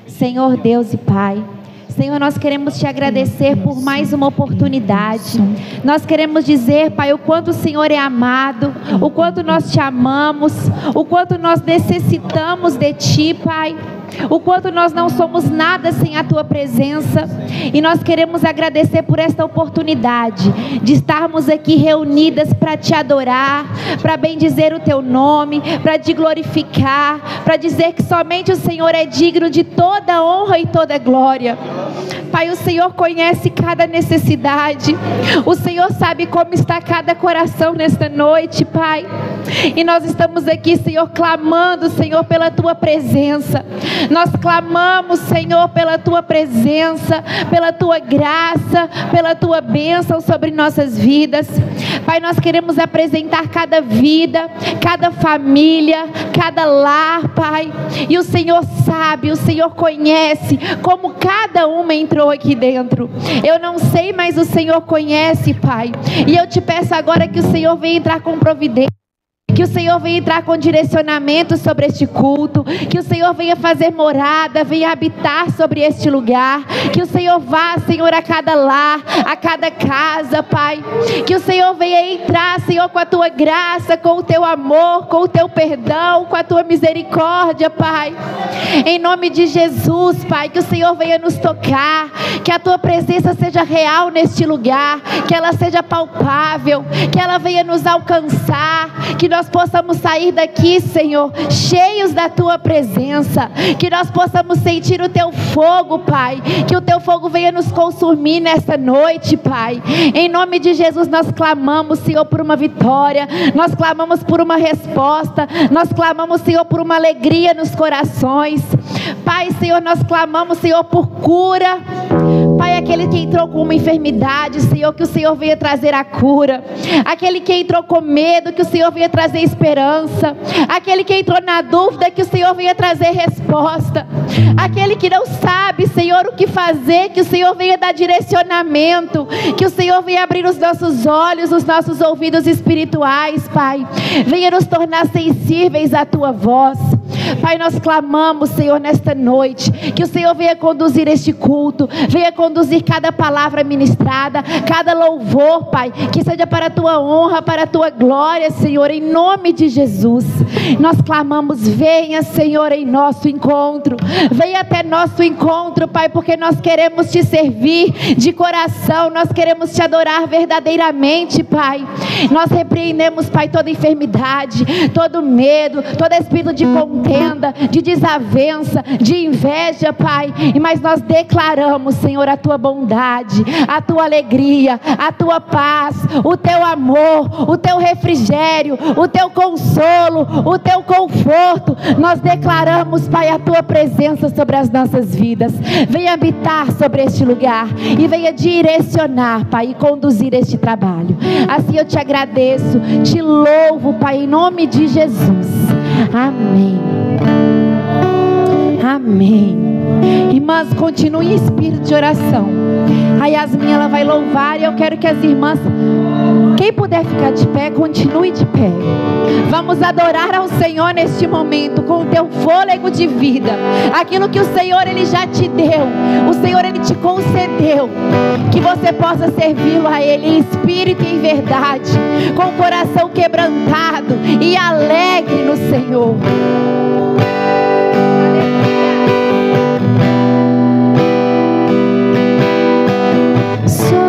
Senhor Deus e Pai, Senhor, nós queremos te agradecer por mais uma oportunidade. Nós queremos dizer, Pai, o quanto o Senhor é amado, o quanto nós te amamos, o quanto nós necessitamos de Ti, Pai, o quanto nós não somos nada sem a Tua presença. E nós queremos agradecer por esta oportunidade de estarmos aqui reunidas para te adorar, para bendizer o Teu nome, para te glorificar, para dizer que somente o Senhor é digno de toda honra e toda glória. Pai, o Senhor conhece cada necessidade, o Senhor sabe como está cada coração nesta noite, Pai. E nós estamos aqui, Senhor, clamando, Senhor, pela Tua presença. Nós clamamos, Senhor, pela Tua presença, pela Tua graça, pela Tua bênção sobre nossas vidas. Pai, nós queremos apresentar cada vida, cada família, cada lar, Pai. E o Senhor sabe, o Senhor conhece como cada uma entrou aqui dentro. Eu não sei, mas o Senhor conhece, Pai. E eu te peço agora que o Senhor venha entrar com providência. Que o Senhor venha entrar com direcionamento sobre este culto. Que o Senhor venha fazer morada, venha habitar sobre este lugar. Que o Senhor vá, Senhor, a cada lar, a cada casa, Pai. Que o Senhor venha entrar, Senhor, com a Tua graça, com o Teu amor, com o Teu perdão, com a Tua misericórdia, Pai. Em nome de Jesus, Pai, que o Senhor venha nos tocar. Que a Tua presença seja real neste lugar. Que ela seja palpável. Que ela venha nos alcançar. Que nós possamos sair daqui, Senhor, cheios da Tua presença. Que nós possamos sentir o Teu fogo, Pai. Que o Teu fogo venha nos consumir nessa noite, Pai. Em nome de Jesus nós clamamos, Senhor, por uma vitória. Nós clamamos por uma resposta. Nós clamamos, Senhor, por uma alegria nos corações. Pai, Senhor, nós clamamos, Senhor, por cura. Pai, aquele que entrou com uma enfermidade, Senhor, que o Senhor venha trazer a cura. Aquele que entrou com medo, que o Senhor venha trazer esperança. Aquele que entrou na dúvida, que o Senhor venha trazer resposta. Aquele que não sabe, Senhor, o que fazer, que o Senhor venha dar direcionamento. Que o Senhor venha abrir os nossos olhos, os nossos ouvidos espirituais, Pai. Venha nos tornar sensíveis à Tua voz. Pai, nós clamamos, Senhor, nesta noite, que o Senhor venha conduzir este culto, venha conduzir cada palavra ministrada, cada louvor, Pai, que seja para a Tua honra, para a Tua glória, Senhor, em nome de Jesus. Nós clamamos, venha, Senhor, em nosso encontro, venha até nosso encontro, Pai, porque nós queremos Te servir de coração, nós queremos Te adorar verdadeiramente, Pai. Nós repreendemos, Pai, toda enfermidade, todo medo, todo espírito de contenda, de desavença, de inveja, Pai. Mas nós declaramos, Senhor, a Tua bondade, a Tua alegria, a Tua paz, o Teu amor, o Teu refrigério, o Teu consolo, o Teu conforto. Nós declaramos, Pai, a Tua presença sobre as nossas vidas. Venha habitar sobre este lugar e venha direcionar, Pai, e conduzir este trabalho. Assim eu Te agradeço, Te louvo, Pai, em nome de Jesus. Amém. Amém. Irmãs, continue em espírito de oração. A Yasmin, ela vai louvar e eu quero que as irmãs, quem puder ficar de pé, continue de pé. Vamos adorar ao Senhor neste momento com o teu fôlego de vida. Aquilo que o Senhor, Ele já te deu, o Senhor, Ele te concedeu, que você possa servi-lo a Ele em espírito e em verdade, com o coração quebrantado e alegre no Senhor. Ser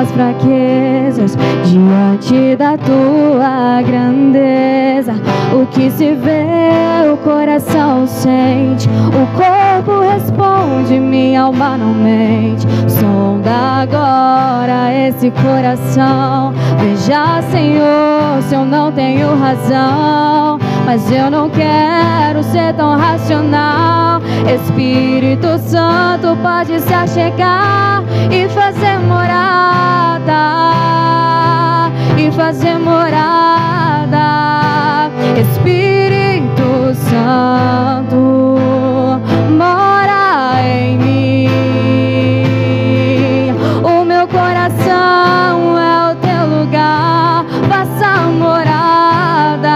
tantas fraquezas diante da tua grandeza. O que se vê, o coração sente, o corpo responde, minha alma não mente. Sonda agora esse coração, veja, Senhor, se eu não tenho razão, mas eu não quero ser tão racional. Espírito Santo, pode se achegar e fazer morada, e fazer morada. Espírito Santo, mora em mim. O meu coração é o teu lugar, faça morada.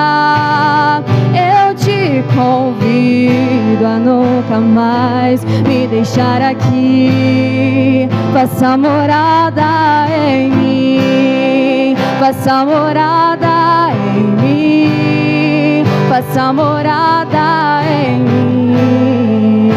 Eu te convido a nunca mais me deixar aqui. Faça morada em mim, faça morada em mim, faça morada em mim.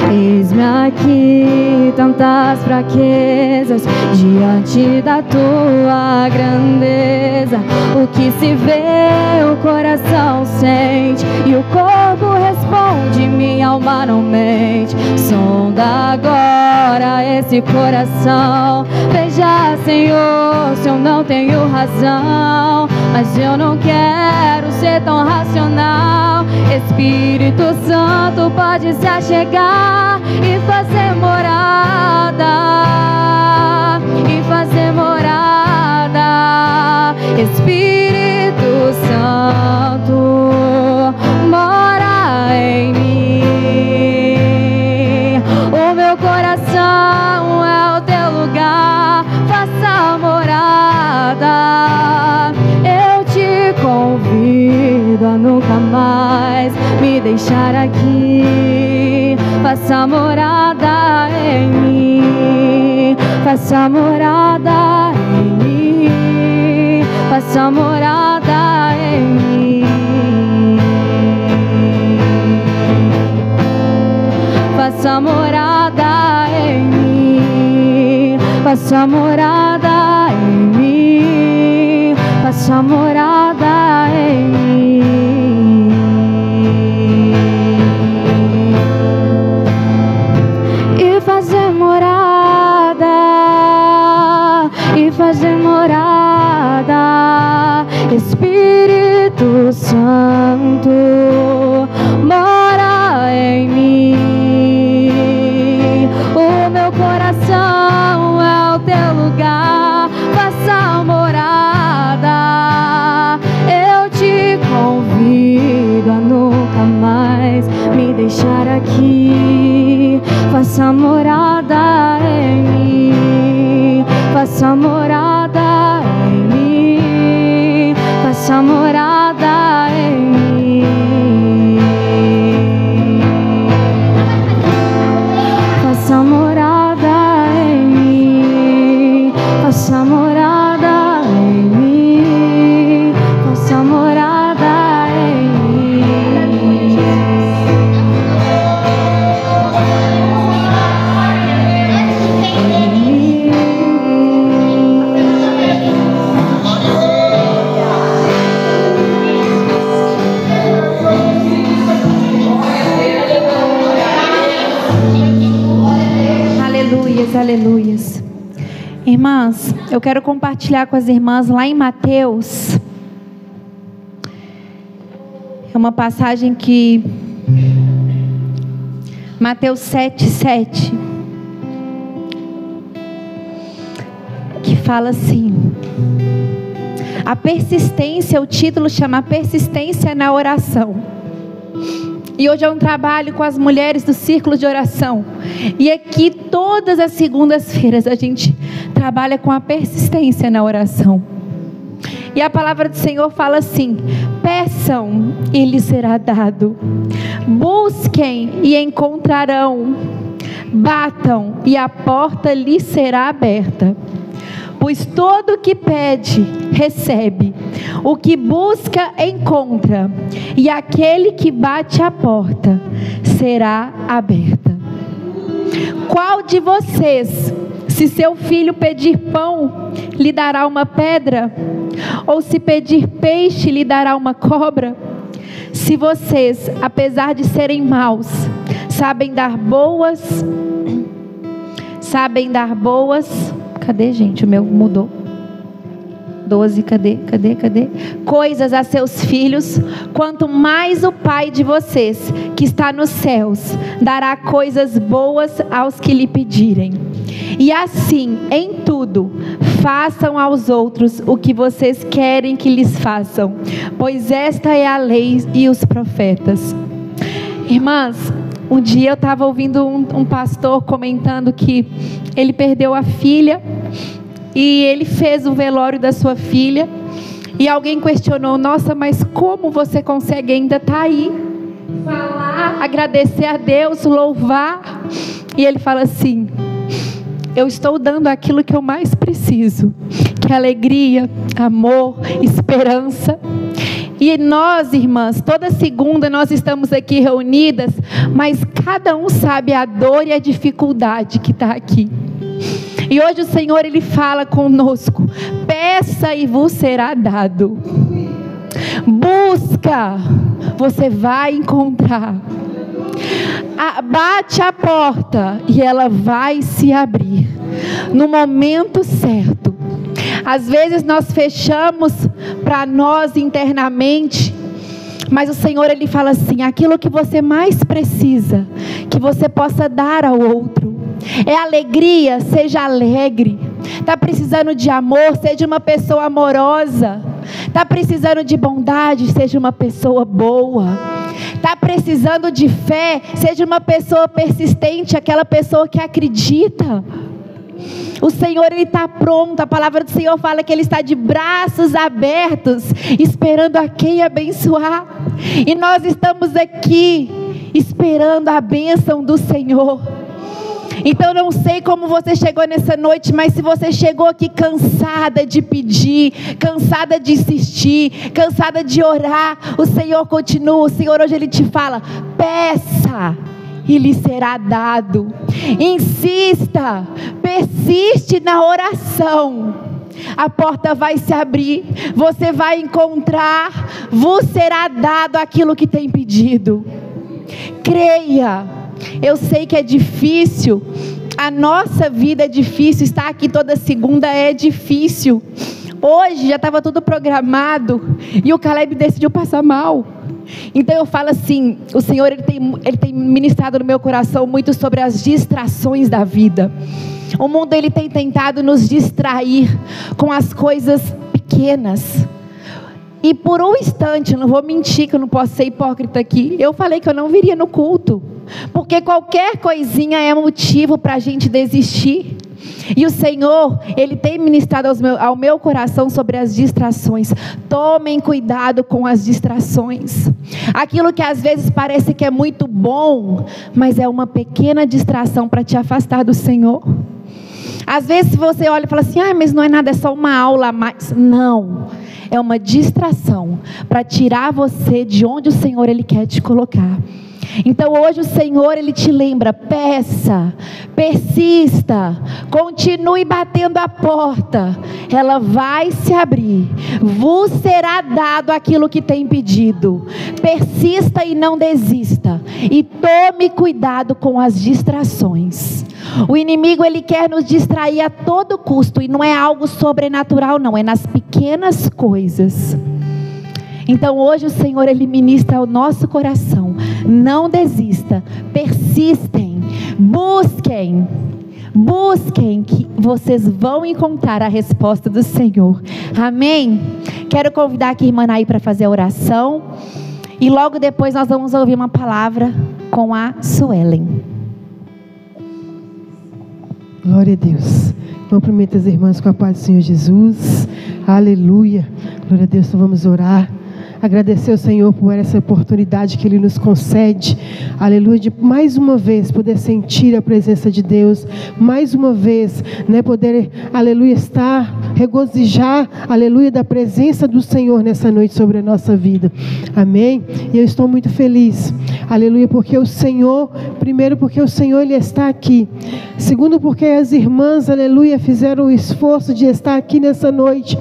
Eis-me aqui, tantas fraquezas diante da tua grandeza. O que se vê, o coração sente, e o corpo responde, minha alma não mente. Sonda agora esse coração, veja, Senhor, se eu não tenho razão, mas eu não quero ser tão racional. Espírito Santo, pode se achegar e fazer morada, e fazer morada. Espírito Santo, mora em mim. O meu coração é o teu lugar, faça morada. Eu te convido a nunca mais me deixar aqui. Faça morada em mim, faça morada em mim, faça morada em mim. Faça morada em mim, faça morada em mim, faça morada em mim. E fazer morada, e fazer morada. Espírito Santo, mora em mim. O meu coração é o teu lugar, faça morada. Eu te convido a nunca mais me deixar aqui. Faça morada em mim, faça morada em mim, faça morada em mim. Faça morada em mim, faça morada em mim, faça morada em mim. Aleluias, aleluias. Irmãs, eu quero compartilhar com as irmãs lá em Mateus. É uma passagem que Mateus 7:7, que fala assim: a persistência, o título chama Persistência na Oração. E hoje é um trabalho com as mulheres do círculo de oração. E aqui todas as segundas-feiras a gente trabalha com a persistência na oração. E a palavra do Senhor fala assim: peçam e lhes será dado, busquem e encontrarão, batam e a porta lhes será aberta. Pois todo o que pede, recebe, o que busca, encontra, e aquele que bate a porta, será aberta. Qual de vocês, se seu filho pedir pão, lhe dará uma pedra? Ou se pedir peixe, lhe dará uma cobra? Se vocês, apesar de serem maus, sabem dar boas... Cadê, gente? O meu mudou. 12, cadê? Coisas a seus filhos, quanto mais o Pai de vocês, que está nos céus, dará coisas boas aos que lhe pedirem. E assim, em tudo, façam aos outros o que vocês querem que lhes façam, pois esta é a lei e os profetas. Irmãs, um dia eu estava ouvindo um pastor comentando que ele perdeu a filha, e ele fez o velório da sua filha, e alguém questionou: nossa, mas como você consegue ainda estar aí, falar, agradecer a Deus, louvar? E ele fala assim: eu estou dando aquilo que eu mais preciso, que é alegria, amor, esperança. E nós, irmãs, toda segunda nós estamos aqui reunidas, mas cada um sabe a dor e a dificuldade que está aqui. E hoje o Senhor, Ele fala conosco: peça e vos será dado. Busca, você vai encontrar. Bate a porta e ela vai se abrir no momento certo. Às vezes nós fechamos para nós internamente, mas o Senhor, Ele fala assim: aquilo que você mais precisa, que você possa dar ao outro. É alegria, seja alegre. Está precisando de amor, seja uma pessoa amorosa. Está precisando de bondade, seja uma pessoa boa. Está precisando de fé, seja uma pessoa persistente, aquela pessoa que acredita. O Senhor, Ele está pronto. A palavra do Senhor fala que Ele está de braços abertos, esperando a quem abençoar. E nós estamos aqui esperando a bênção do Senhor. Então não sei como você chegou nessa noite, mas se você chegou aqui cansada de pedir, cansada de insistir, cansada de orar, o Senhor continua. O Senhor hoje Ele te fala: peça e lhe será dado. Insista, persiste na oração. A porta vai se abrir, você vai encontrar, vos será dado aquilo que tem pedido. Creia. Eu sei que é difícil, a nossa vida é difícil, estar aqui toda segunda é difícil. Hoje já estava tudo programado e o Caleb decidiu passar mal. Então eu falo assim, o Senhor ele tem ministrado no meu coração muito sobre as distrações da vida. O mundo ele tem tentado nos distrair com as coisas pequenas. E por um instante, não vou mentir que eu não posso ser hipócrita aqui, eu falei que eu não viria no culto, porque qualquer coisinha é motivo para a gente desistir. E o Senhor, Ele tem ministrado ao meu coração sobre as distrações. Tomem cuidado com as distrações. Aquilo que às vezes parece que é muito bom, mas é uma pequena distração para te afastar do Senhor. Às vezes você olha e fala assim: mas não é nada, é só uma aula a mais. Não, é uma distração para tirar você de onde o Senhor Ele quer te colocar. Então hoje o Senhor Ele te lembra: peça, persista, continue batendo a porta, ela vai se abrir, vos será dado aquilo que tem pedido. Persista e não desista, e tome cuidado com as distrações. O inimigo ele quer nos distrair a todo custo, e não é algo sobrenatural não, é nas pequenas coisas. Então hoje o Senhor Ele ministra ao nosso coração: não desista, persistem, busquem que vocês vão encontrar a resposta do Senhor. Amém? Quero convidar aqui a irmã Naí para fazer a oração, e logo depois nós vamos ouvir uma palavra com a Suelen. Glória a Deus. Cumprimento as irmãs com a paz do Senhor Jesus. Aleluia. Glória a Deus. Então vamos orar. Agradecer ao Senhor por essa oportunidade que Ele nos concede, aleluia, de mais uma vez poder sentir a presença de Deus, mais uma vez, poder, aleluia, estar regozijar, aleluia, da presença do Senhor nessa noite sobre a nossa vida. Amém? E eu estou muito feliz, aleluia, porque o Senhor, primeiro porque o Senhor Ele está aqui, segundo porque as irmãs, aleluia, fizeram o esforço de estar aqui nessa noite,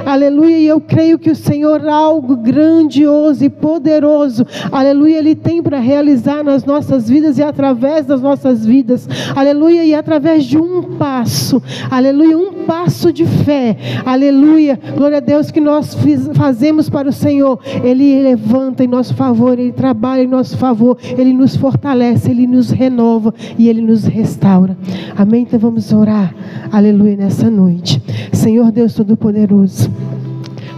aleluia, e eu creio que o Senhor, algo grandioso e poderoso, aleluia, Ele tem para realizar nas nossas vidas e através das nossas vidas, aleluia, e através de um passo, aleluia, um passo de fé, aleluia, glória a Deus, que nós fazemos para o Senhor, Ele levanta em nosso favor, Ele trabalha em nosso favor, Ele nos fortalece, Ele nos renova e Ele nos restaura. Amém? Então vamos orar, aleluia, nessa noite. Senhor Deus Todo-Poderoso,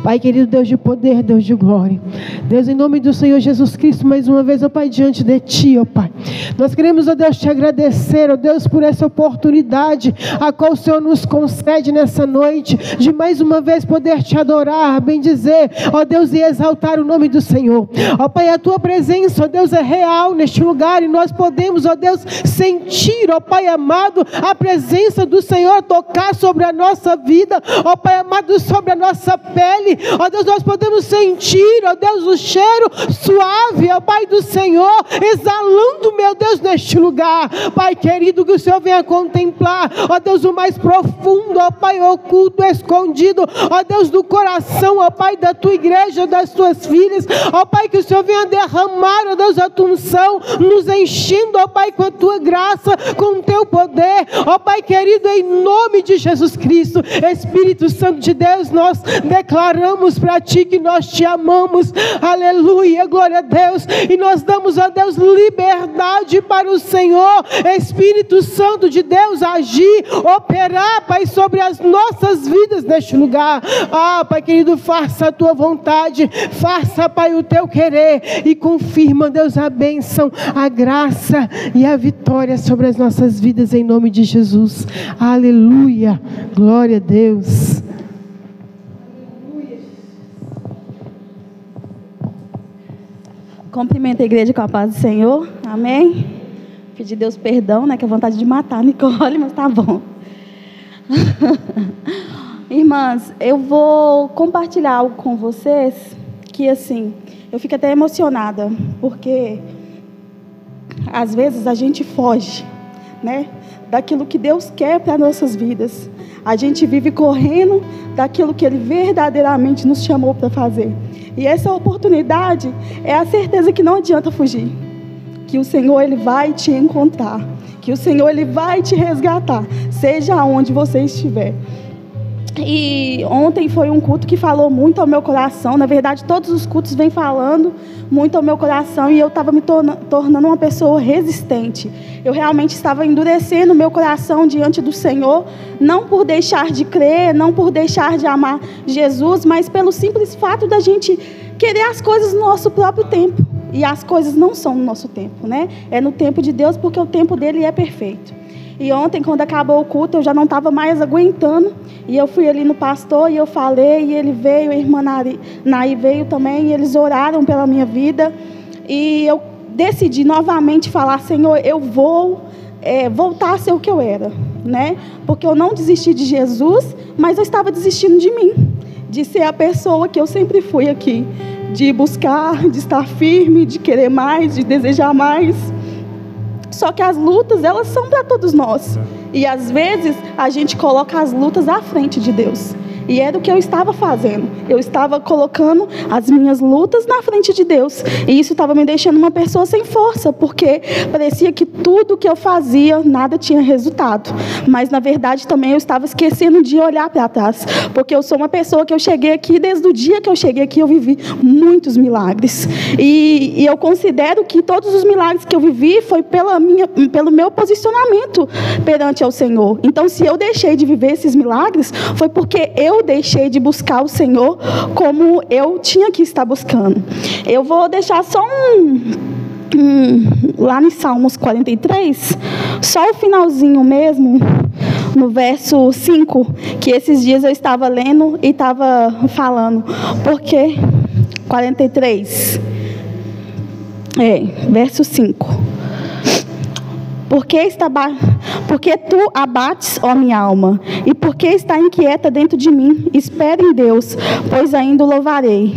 Pai querido, Deus de poder, Deus de glória, Deus, em nome do Senhor Jesus Cristo, mais uma vez, ó Pai, diante de Ti, ó Pai, nós queremos, ó Deus, Te agradecer, ó Deus, por essa oportunidade a qual o Senhor nos concede nessa noite, de mais uma vez poder Te adorar, bendizer, ó Deus, e exaltar o nome do Senhor. Ó Pai, a Tua presença, ó Deus, é real neste lugar, e nós podemos, ó Deus, sentir, ó Pai amado, a presença do Senhor tocar sobre a nossa vida, ó Pai amado, sobre a nossa pele. Ó Deus, nós podemos sentir, ó Deus, o cheiro suave, ó Pai do Senhor, exalando, meu Deus, neste lugar. Pai querido, que o Senhor venha contemplar, ó Deus, o mais profundo, ó Pai, oculto, escondido, ó Deus, do coração, ó Pai, da Tua igreja, das Tuas filhas, ó Pai, que o Senhor venha derramar, ó Deus, a Tua unção, nos enchendo, ó Pai, com a Tua graça, com o Teu poder, ó Pai querido, em nome de Jesus Cristo. Espírito Santo de Deus, nós declaramos para Ti que nós Te amamos, aleluia, glória a Deus, e nós damos a Deus liberdade para o Senhor, Espírito Santo de Deus, agir, operar, Pai, sobre as nossas vidas neste lugar. Pai querido, faça a Tua vontade, faça, Pai, o Teu querer, e confirma, Deus, a bênção, a graça e a vitória sobre as nossas vidas, em nome de Jesus, aleluia, glória a Deus. Cumprimento a igreja com a paz do Senhor, amém? Pedir Deus perdão, né, que é vontade de matar a Nicole, mas tá bom. Irmãs, eu vou compartilhar algo com vocês, que assim, eu fico até emocionada, porque às vezes a gente foge, né, daquilo que Deus quer para nossas vidas. A gente vive correndo daquilo que Ele verdadeiramente nos chamou para fazer. E essa oportunidade é a certeza que não adianta fugir. Que o Senhor, Ele vai te encontrar. Que o Senhor, Ele vai te resgatar. Seja onde você estiver. E ontem foi um culto que falou muito ao meu coração. Na verdade, todos os cultos vêm falando muito ao meu coração. E eu estava me tornando uma pessoa resistente. Eu realmente estava endurecendo o meu coração diante do Senhor. Não por deixar de crer, não por deixar de amar Jesus, mas pelo simples fato da gente querer as coisas no nosso próprio tempo. E as coisas não são no nosso tempo, né? É no tempo de Deus, porque o tempo dele é perfeito. E ontem, quando acabou o culto, eu já não estava mais aguentando. E eu fui ali no pastor e eu falei, e ele veio, a irmã Naí veio também, e eles oraram pela minha vida. E eu decidi novamente falar, Senhor, eu vou voltar a ser o que eu era, né? Porque eu não desisti de Jesus, mas eu estava desistindo de mim, de ser a pessoa que eu sempre fui aqui, de buscar, de estar firme, de querer mais, de desejar mais. Só que as lutas, elas são para todos nós. E às vezes a gente coloca as lutas à frente de Deus. E era o que eu estava fazendo. Eu estava colocando as minhas lutas na frente de Deus. E isso estava me deixando uma pessoa sem força, porque parecia que tudo que eu fazia, nada tinha resultado. Mas, na verdade, também eu estava esquecendo de olhar para trás. Porque eu sou uma pessoa que eu cheguei aqui, desde o dia que eu cheguei aqui, eu vivi muitos milagres. E eu considero que todos os milagres que eu vivi foi pelo meu posicionamento perante ao Senhor. Então, se eu deixei de viver esses milagres, foi porque eu deixei de buscar o Senhor como eu tinha que estar buscando. Eu vou deixar só lá em Salmos 43, só o finalzinho mesmo, no verso 5, que esses dias eu estava lendo e estava falando, porque 43, verso 5. Porque tu abates, ó minha alma, e porque está inquieta dentro de mim, espere em Deus, pois ainda o louvarei.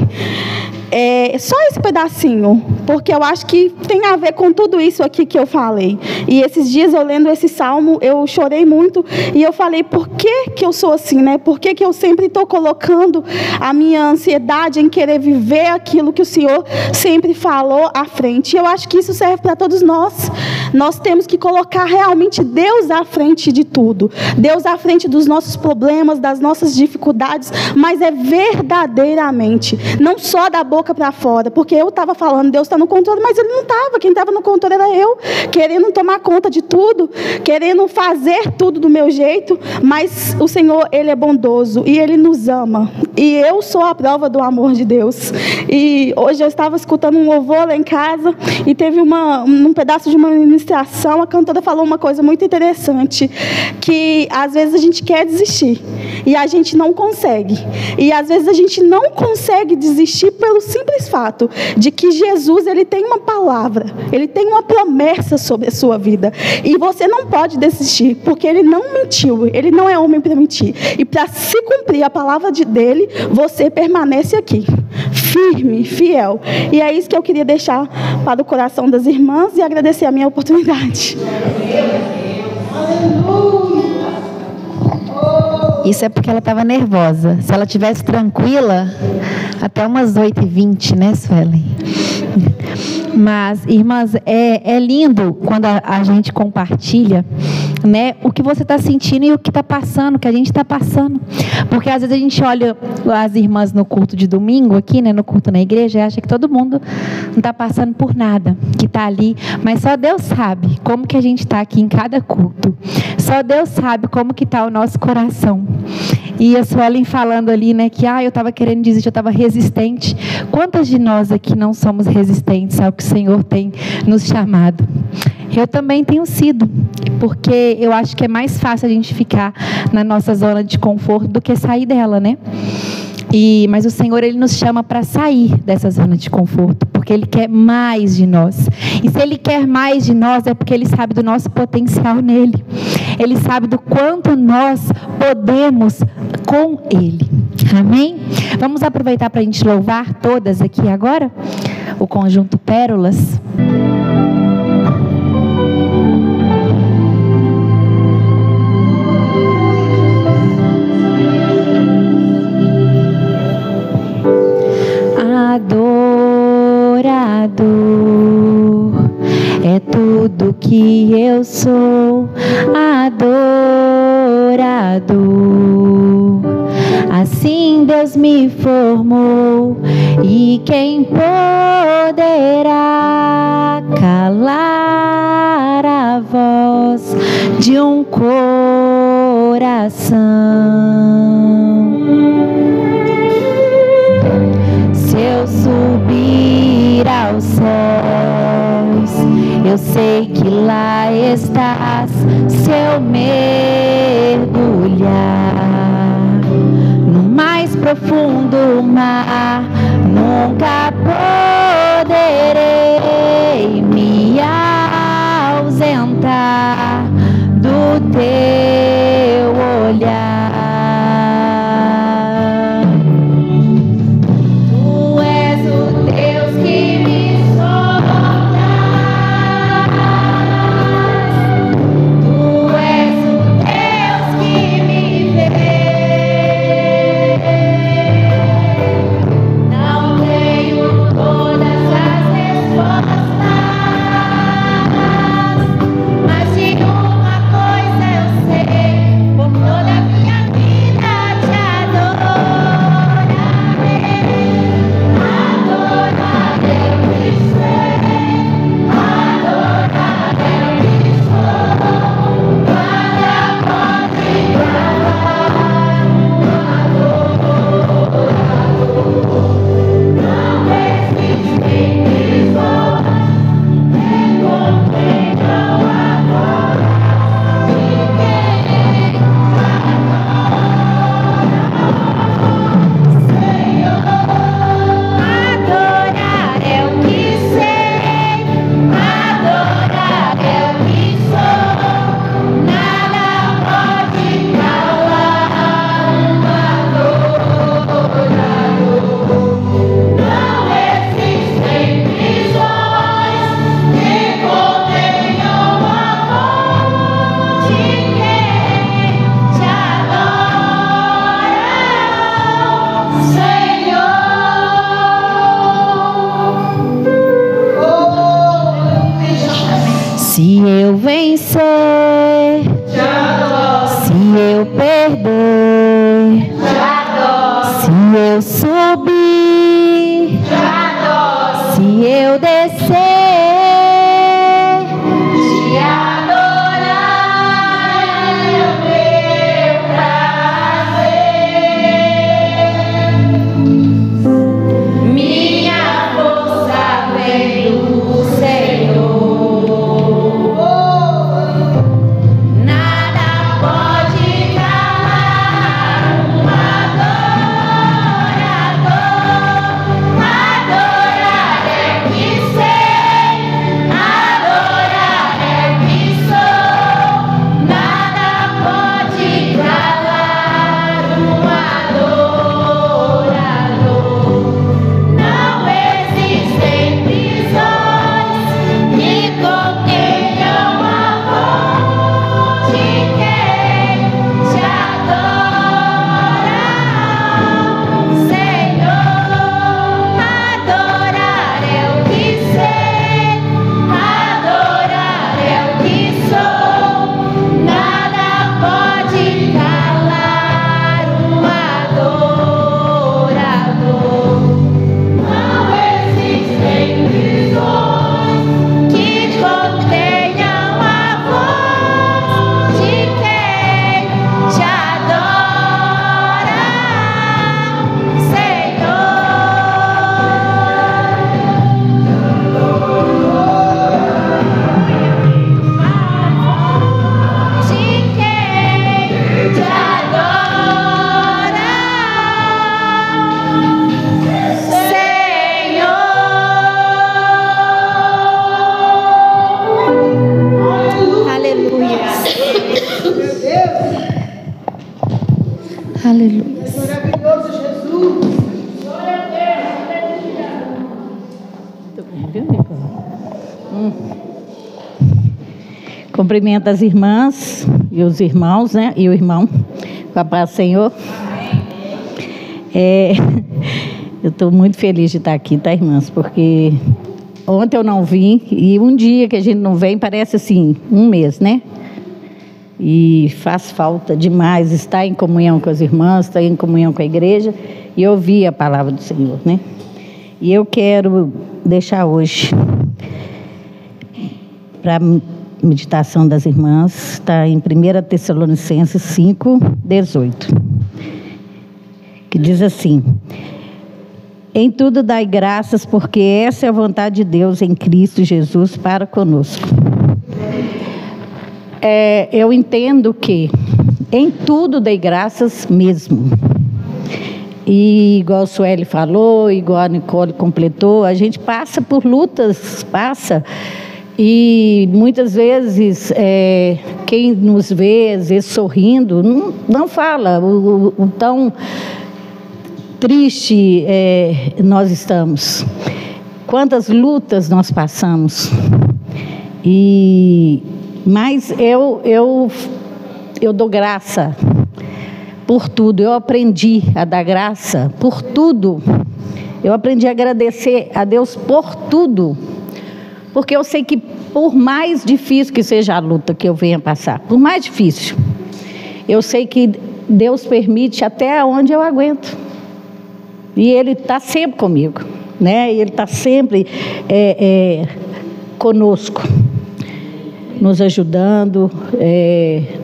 Só esse pedacinho, porque eu acho que tem a ver com tudo isso aqui que eu falei. E esses dias eu lendo esse salmo, eu chorei muito e eu falei, por que eu sou assim, né? Por que eu sempre estou colocando a minha ansiedade em querer viver aquilo que o Senhor sempre falou à frente? E eu acho que isso serve para todos nós. Nós temos que colocar realmente Deus à frente de tudo. Deus à frente dos nossos problemas, das nossas dificuldades, mas é verdadeiramente, não só da boca para fora, porque eu estava falando, Deus está no controle, mas Ele não estava. Quem estava no controle era eu, querendo tomar conta de tudo, querendo fazer tudo do meu jeito, mas o Senhor, Ele é bondoso e Ele nos ama, e eu sou a prova do amor de Deus. E hoje eu estava escutando um louvor lá em casa, e teve um pedaço de uma ministração, a cantora falou uma coisa muito interessante, que às vezes a gente quer desistir, e a gente não consegue, e às vezes a gente não consegue desistir pelo simples fato de que Jesus, Ele tem uma palavra, Ele tem uma promessa sobre a sua vida, e você não pode desistir, porque Ele não mentiu, Ele não é homem para mentir, e para se cumprir a palavra dele, você permanece aqui, firme, fiel. E é isso que eu queria deixar para o coração das irmãs e agradecer a minha oportunidade. Isso é porque ela estava nervosa. Se ela estivesse tranquila, até umas 8h20, né, Suelen? Mas, irmãs, é lindo quando a gente compartilha, né, o que você está sentindo e o que está passando, o que a gente está passando. Porque às vezes a gente olha as irmãs no culto de domingo aqui, né, no culto na igreja, e acha que todo mundo não está passando por nada, que está ali. Mas só Deus sabe como que a gente está aqui em cada culto. Só Deus sabe como que está o nosso coração. E a Suelen falando ali, né, que eu estava querendo desistir, eu estava resistente. Quantas de nós aqui não somos resistentes ao que o Senhor tem nos chamado? Eu também tenho sido, porque eu acho que é mais fácil a gente ficar na nossa zona de conforto do que sair dela, né? Mas o Senhor, Ele nos chama para sair dessa zona de conforto, porque Ele quer mais de nós. E se Ele quer mais de nós, é porque Ele sabe do nosso potencial nele. Ele sabe do quanto nós podemos com Ele. Amém? Vamos aproveitar para a gente louvar todas aqui agora? O conjunto Pérolas. Adorador é tudo que eu sou, adorador. Assim Deus me formou, e quem poderá calar a voz de um coração? Se eu subir aos céus, eu sei que lá estás. Se eu mergulhar no mais profundo mar, nunca poderei me ausentar do teu olhar. Mas de uma coisa eu Aleluia. Maravilhoso Jesus. Glória a Deus. Cumprimento as irmãs e os irmãos, né? E o irmão. Com a paz do Senhor. Eu estou muito feliz de estar aqui, tá, irmãs? Porque ontem eu não vim e um dia que a gente não vem parece assim, um mês, né? E faz falta demais estar em comunhão com as irmãs, estar em comunhão com a igreja e ouvir a palavra do Senhor, né? E eu quero deixar hoje para meditação das irmãs, está em 1 Tessalonicenses 5:18, que diz assim: em tudo dai graças, porque essa é a vontade de Deus em Cristo Jesus para conosco. Eu entendo que em tudo dei graças mesmo. E igual a Sueli falou, igual a Nicole completou, a gente passa por lutas, e muitas vezes quem nos vê, às vezes sorrindo, não fala o tão triste nós estamos. Quantas lutas nós passamos. Mas eu dou graça por tudo. Eu aprendi a dar graça por tudo. Eu aprendi a agradecer a Deus por tudo. Porque eu sei que por mais difícil que seja a luta que eu venha passar, por mais difícil, eu sei que Deus permite até onde eu aguento. E Ele está sempre comigo, né? Ele está sempre conosco, nos ajudando,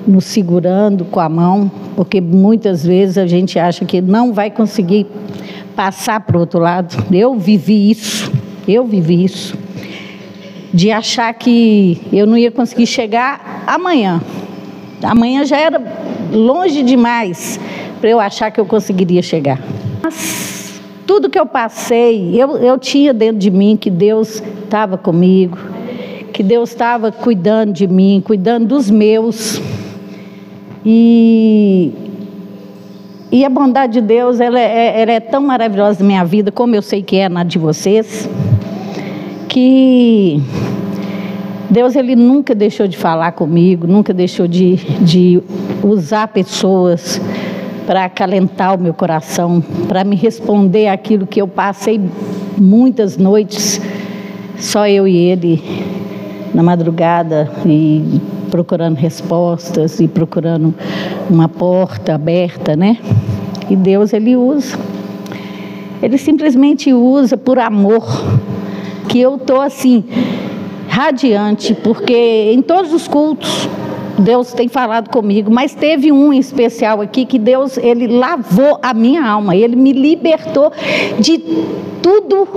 nos segurando com a mão, porque muitas vezes a gente acha que não vai conseguir passar para o outro lado. Eu vivi isso, de achar que eu não ia conseguir chegar amanhã. Amanhã já era longe demais para eu achar que eu conseguiria chegar. Mas tudo que eu passei, eu tinha dentro de mim que Deus estava comigo, que Deus estava cuidando de mim, cuidando dos meus. E a bondade de Deus, ela é tão maravilhosa na minha vida, como eu sei que é na de vocês, que Deus, Ele nunca deixou de falar comigo, nunca deixou de usar pessoas para acalentar o meu coração, para me responder aquilo que eu passei muitas noites, só eu e Ele, na madrugada, e procurando respostas, e procurando uma porta aberta, né? E Deus, Ele usa. Ele simplesmente usa por amor, que eu estou assim, radiante, porque em todos os cultos Deus tem falado comigo, mas teve um em especial aqui que Deus, Ele lavou a minha alma, Ele me libertou de tudo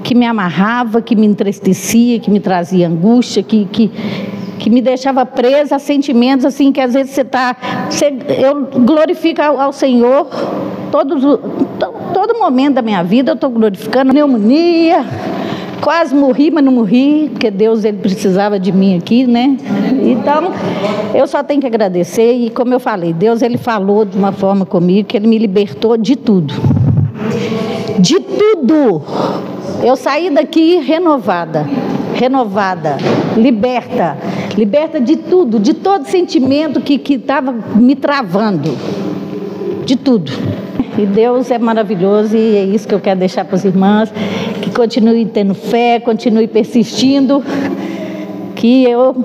que me amarrava, que me entristecia, que me trazia angústia, que me deixava presa a sentimentos assim, que às vezes eu glorifico ao Senhor, todo momento da minha vida eu estou glorificando. Pneumonia, quase morri, mas não morri, porque Deus, Ele precisava de mim aqui, né? Então, eu só tenho que agradecer, e como eu falei, Deus, Ele falou de uma forma comigo, que Ele me libertou de tudo. De tudo! Eu saí daqui renovada, liberta de tudo, de todo sentimento que estava me travando, de tudo. E Deus é maravilhoso, e é isso que eu quero deixar para as irmãs, que continue tendo fé, continue persistindo, que eu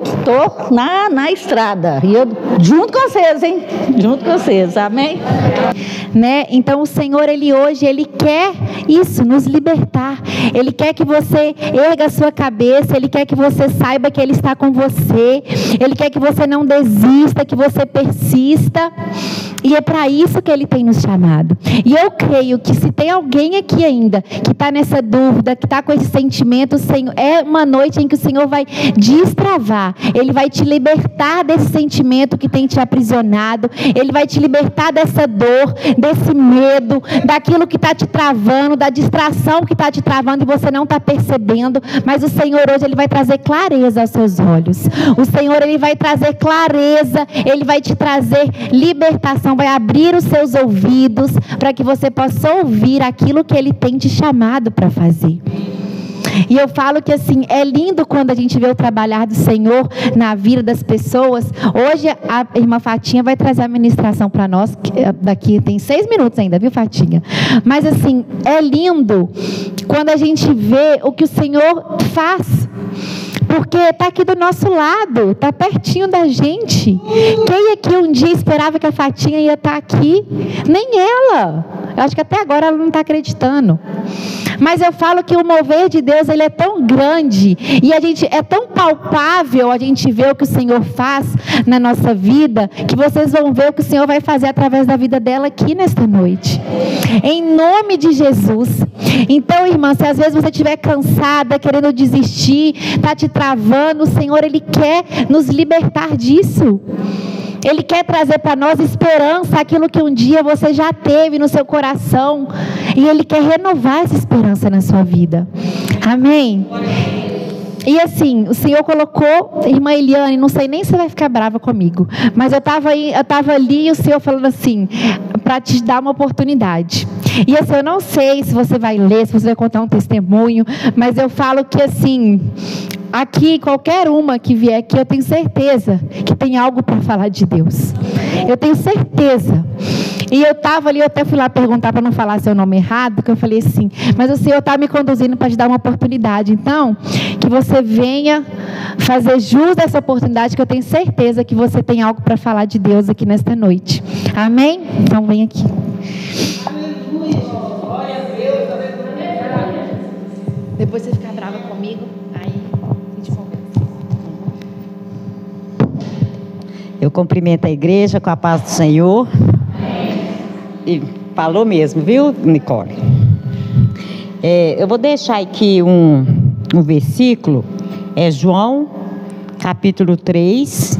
estou na estrada, e eu junto com vocês, hein? Junto com vocês, amém? Né? Então o Senhor, Ele hoje, Ele quer isso, nos libertar. Ele quer que você erga a sua cabeça, Ele quer que você saiba que Ele está com você, Ele quer que você não desista, que você persista. E é para isso que Ele tem nos chamado. E eu creio que se tem alguém aqui ainda que está nessa dúvida, que está com esse sentimento, Senhor, é uma noite em que o Senhor vai destravar. Ele vai te libertar desse sentimento que tem te aprisionado. Ele vai te libertar dessa dor, desse medo, daquilo que está te travando, da distração que está te travando e você não está percebendo. Mas o Senhor hoje, Ele vai trazer clareza aos seus olhos. O Senhor, Ele vai trazer clareza, Ele vai te trazer libertação, vai abrir os seus ouvidos para que você possa ouvir aquilo que Ele tem te chamado para fazer. E eu falo que assim, é lindo quando a gente vê o trabalhar do Senhor na vida das pessoas. Hoje a irmã Fatinha vai trazer a ministração para nós, daqui tem 6 minutos ainda, viu, Fatinha? Mas assim, é lindo quando a gente vê o que o Senhor faz. Porque está aqui do nosso lado, está pertinho da gente. Quem aqui um dia esperava que a Fatinha ia estar aqui? Nem ela. Eu acho que até agora ela não está acreditando. Mas eu falo que o mover de Deus, ele é tão grande, e a gente é tão palpável, a gente vê o que o Senhor faz na nossa vida, que vocês vão ver o que o Senhor vai fazer através da vida dela aqui nesta noite. Em nome de Jesus. Então, irmã, se às vezes você estiver cansada, querendo desistir, está te travando, o Senhor, Ele quer nos libertar disso. Ele quer trazer para nós esperança, aquilo que um dia você já teve no seu coração. E Ele quer renovar essa esperança na sua vida. Amém? E assim, o Senhor colocou, irmã Eliane, não sei nem se vai ficar brava comigo, mas eu estava ali e o Senhor falando assim, para te dar uma oportunidade. E assim, eu não sei se você vai ler, se você vai contar um testemunho, mas eu falo que assim, aqui, qualquer uma que vier aqui, eu tenho certeza que tem algo para falar de Deus. Eu tenho certeza. E eu estava ali, eu até fui lá perguntar para não falar seu nome errado, porque eu falei assim, mas o Senhor está me conduzindo para te dar uma oportunidade. Então, que você venha fazer jus a essa oportunidade, que eu tenho certeza que você tem algo para falar de Deus aqui nesta noite. Amém? Então, vem aqui. Depois você ficar brava comigo, aí a gente conversa. Eu cumprimento a igreja com a paz do Senhor. E falou mesmo, viu, Nicole? Eu vou deixar aqui um versículo, é João, capítulo 3,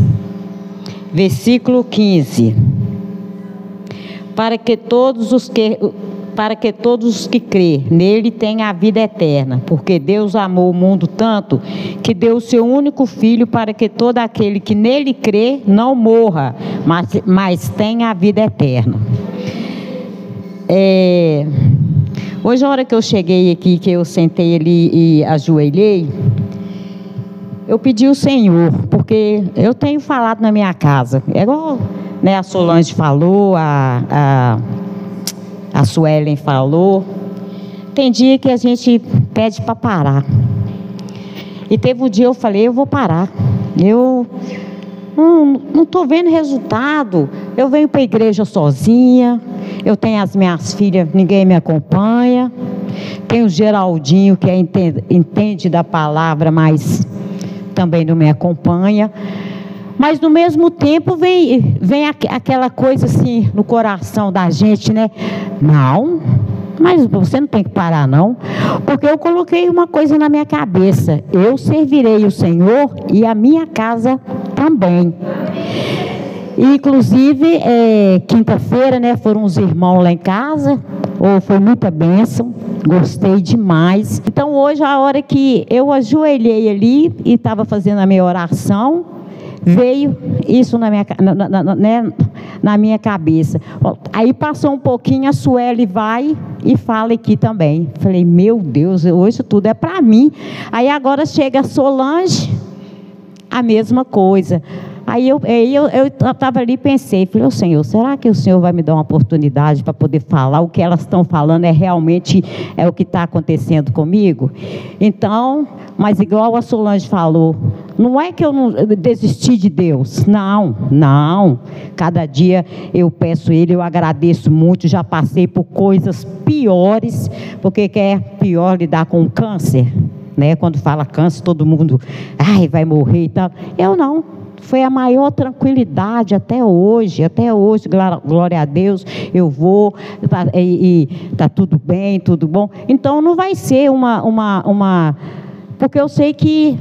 versículo 15. Para que todos os que crê nele tenham a vida eterna, porque Deus amou o mundo tanto que deu o seu único filho para que todo aquele que nele crê não morra, mas tenha a vida eterna. Hoje, a hora que eu cheguei aqui, que eu sentei ali e ajoelhei, eu pedi ao Senhor, porque eu tenho falado na minha casa, é igual, né, a Solange falou, a Suelen falou, tem dia que a gente pede para parar, e teve um dia eu falei, eu vou parar, eu não estou vendo resultado, eu venho para a igreja sozinha, eu tenho as minhas filhas, ninguém me acompanha, tem o Geraldinho que entende da palavra, mas também não me acompanha, mas no mesmo tempo vem aquela coisa assim no coração da gente, né? Não, mas você não tem que parar não, porque eu coloquei uma coisa na minha cabeça, eu servirei o Senhor e a minha casa também. Inclusive, quinta-feira, né, foram os irmãos lá em casa, foi muita bênção, gostei demais. Então hoje, a hora que eu ajoelhei ali e estava fazendo a minha oração, veio isso na minha cabeça. Aí passou um pouquinho, a Sueli vai e fala aqui também. Falei, meu Deus, hoje tudo é para mim. Aí agora chega a Solange, a mesma coisa. Aí eu estava ali e pensei, falei, Senhor, será que o Senhor vai me dar uma oportunidade para poder falar o que elas estão falando realmente é o que está acontecendo comigo? Então, mas igual a Solange falou, não é que eu não desisti de Deus, não. Cada dia eu peço Ele, eu agradeço muito, já passei por coisas piores, porque que é pior lidar com câncer, né? Quando fala câncer, todo mundo, vai morrer e tal. Eu não. Foi a maior tranquilidade até hoje, glória a Deus, eu vou, e está tudo bem, tudo bom. Então não vai ser porque eu sei que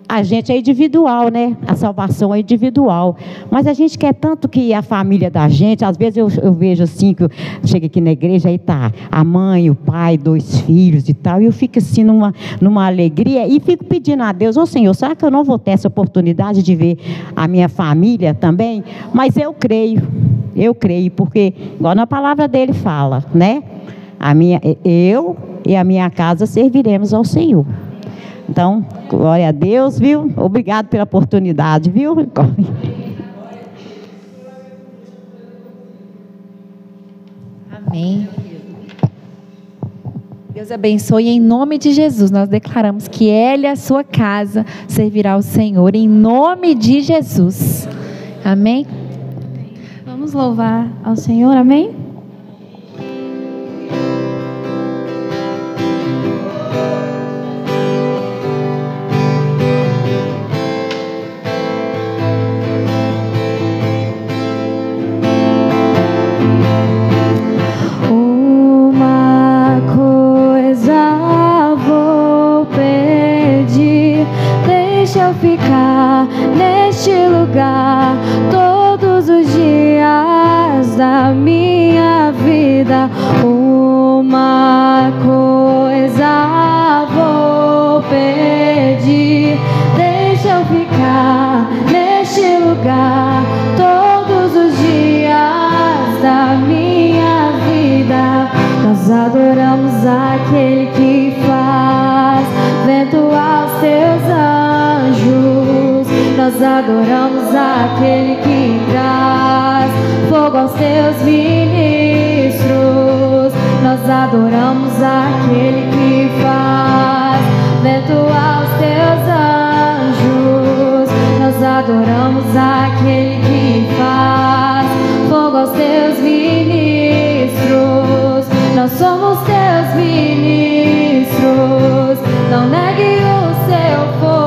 a gente é individual, né? A salvação é individual. Mas a gente quer tanto que a família da gente, às vezes eu vejo assim, que eu chego aqui na igreja, aí tá a mãe, o pai, 2 filhos e tal, e eu fico assim numa alegria, e fico pedindo a Deus, Senhor, será que eu não vou ter essa oportunidade de ver a minha família também? Mas eu creio, porque igual na palavra dele fala, né? Eu e a minha casa serviremos ao Senhor. Então, glória a Deus, viu? Obrigado pela oportunidade, viu? Amém. Deus abençoe em nome de Jesus. Nós declaramos que ela e a sua casa servirá ao Senhor em nome de Jesus. Amém? Vamos louvar ao Senhor, amém? Ficar neste lugar todos os dias da minha vida. Uma coisa vou pedir, deixa eu ficar neste lugar todos os dias da minha vida. Nós adoramos aquele que faz vento aos teus anjos. Nós adoramos aquele que traz fogo aos teus ministros. Nós adoramos aquele que faz vento aos teus anjos. Nós adoramos aquele que faz fogo aos teus ministros. Nós somos teus ministros. Não negue o seu fogo.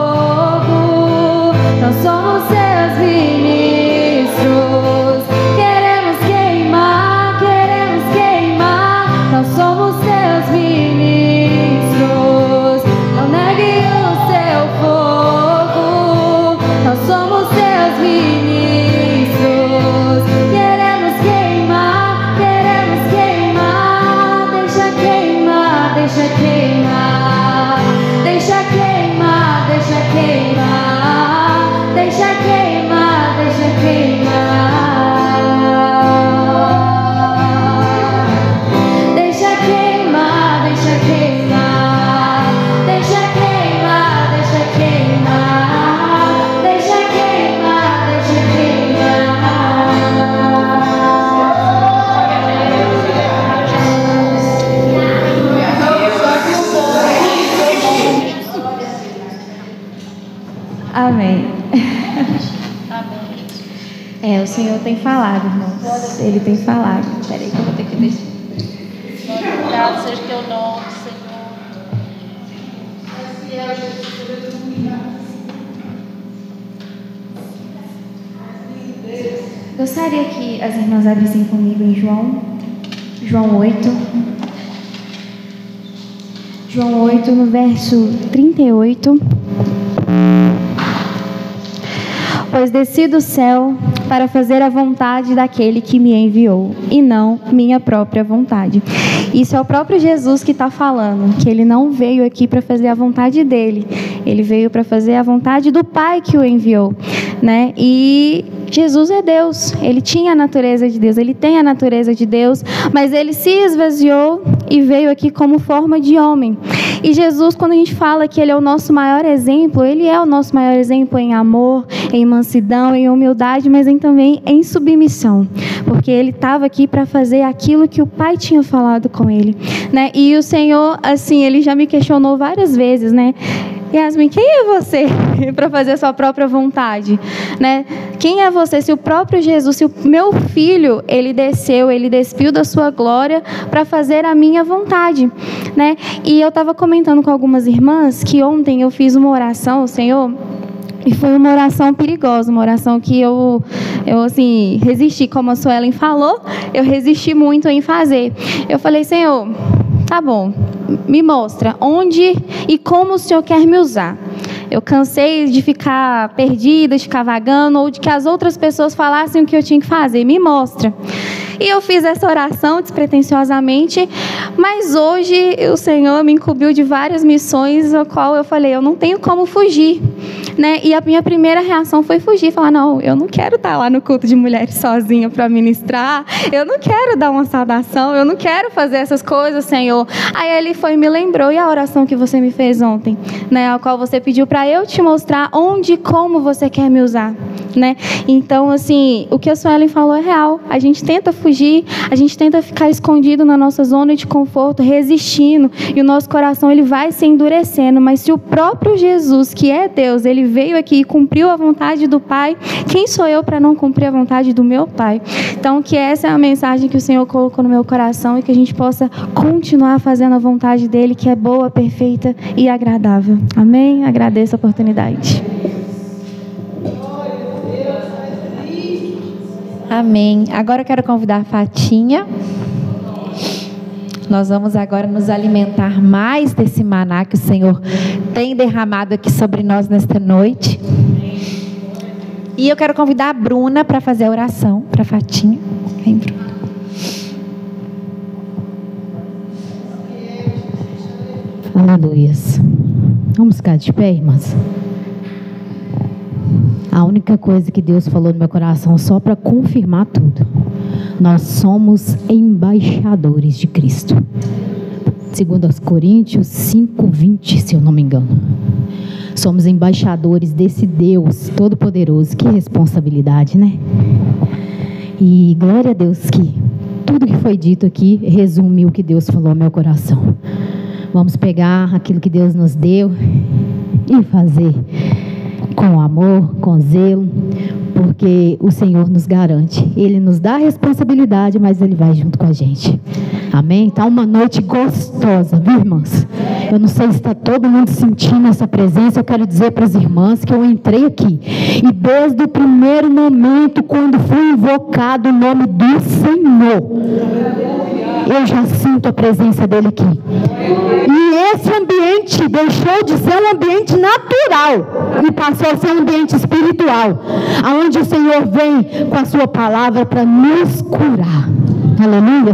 Nós somos seus ministros. Queremos queimar, queremos queimar. Nós somos seus ministros. Não negue o seu fogo. Nós somos seus ministros. Queremos queimar, queremos queimar. Deixa queimar, deixa queimar. Deixa queimar, deixa queimar. Deixa queimar, deixa queimar. Deixa queimar, deixa queimar. Deixa queimar, deixa queimar. Deixa queimar, deixa queimar. Amém. O Senhor tem falado, irmãos. Ele tem falado. Espera aí que eu vou ter que deixar. Louvado seja teu nome, Senhor. Gostaria que as irmãs abrissem comigo em João 8. João 8, no verso 38. Pois desci do céu para fazer a vontade daquele que me enviou, e não minha própria vontade. Isso é o próprio Jesus que está falando, que ele não veio aqui para fazer a vontade dele, ele veio para fazer a vontade do Pai que o enviou, né? E Jesus é Deus, ele tinha a natureza de Deus, ele tem a natureza de Deus, mas ele se esvaziou e veio aqui como forma de homem. E Jesus, quando a gente fala que ele é o nosso maior exemplo, ele é o nosso maior exemplo em amor, em mansidão, em humildade, mas também em submissão, porque ele estava aqui para fazer aquilo que o Pai tinha falado com ele, né? E o Senhor, assim, ele já me questionou várias vezes, né? Yasmin, quem é você para fazer a sua própria vontade, né? Quem é você? Se o próprio Jesus, se o meu filho, ele despiu da sua glória para fazer a minha vontade, né? E eu estava comentando com algumas irmãs que ontem eu fiz uma oração ao Senhor E foi uma oração perigosa, uma oração que eu assim, resisti, como a Suelen falou, eu resisti muito em fazer. Eu falei, Senhor, tá bom, me mostra onde e como o Senhor quer me usar. Eu cansei de ficar perdida, de ficar vagando, ou de que as outras pessoas falassem o que eu tinha que fazer. Me mostra. E eu fiz essa oração despretensiosamente, mas hoje o Senhor me incumbiu de várias missões, a qual eu falei, eu não tenho como fugir, né? E a minha primeira reação foi fugir, falar, não, eu não quero estar lá no culto de mulheres sozinha para ministrar, eu não quero dar uma saudação, eu não quero fazer essas coisas, Senhor. Aí Ele foi e me lembrou, e a oração que você me fez ontem, né? A qual você pediu para eu te mostrar onde e como você quer me usar, né? Então, assim, o que a Suelen falou é real. A gente tenta fugir, a gente tenta ficar escondido na nossa zona de conforto, resistindo, e o nosso coração ele vai se endurecendo, mas se o próprio Jesus, que é Deus, Ele veio aqui e cumpriu a vontade do Pai, quem sou eu para não cumprir a vontade do meu Pai? Então, que essa é a mensagem que o Senhor colocou no meu coração, e que a gente possa continuar fazendo a vontade dEle, que é boa, perfeita e agradável. Amém? Agradeço a oportunidade. Amém. Agora eu quero convidar a Fatinha. Nós vamos agora nos alimentar mais desse maná que o Senhor tem derramado aqui sobre nós nesta noite. E eu quero convidar a Bruna para fazer a oração para a Fatinha. Vem, Bruna. Aleluias. Vamos ficar de pé, irmãs? A única coisa que Deus falou no meu coração, só para confirmar tudo: nós somos embaixadores de Cristo. 2 Coríntios 5:20, se eu não me engano. Somos embaixadores desse Deus Todo-Poderoso. Que responsabilidade, né? E glória a Deus que tudo que foi dito aqui resume o que Deus falou no meu coração. Vamos pegar aquilo que Deus nos deu e fazer com amor, com zelo, porque o Senhor nos garante. Ele nos dá a responsabilidade, mas Ele vai junto com a gente. Amém? Está uma noite gostosa, viu, irmãs? Eu não sei se está todo mundo sentindo essa presença. Eu quero dizer para as irmãs que eu entrei aqui, e desde o primeiro momento, quando foi invocado o nome do Senhor, eu já sinto a presença dEle aqui. E esse ambiente deixou de ser um ambiente natural e passou a ser um ambiente espiritual, aonde o Senhor vem com a sua palavra para nos curar. Aleluia.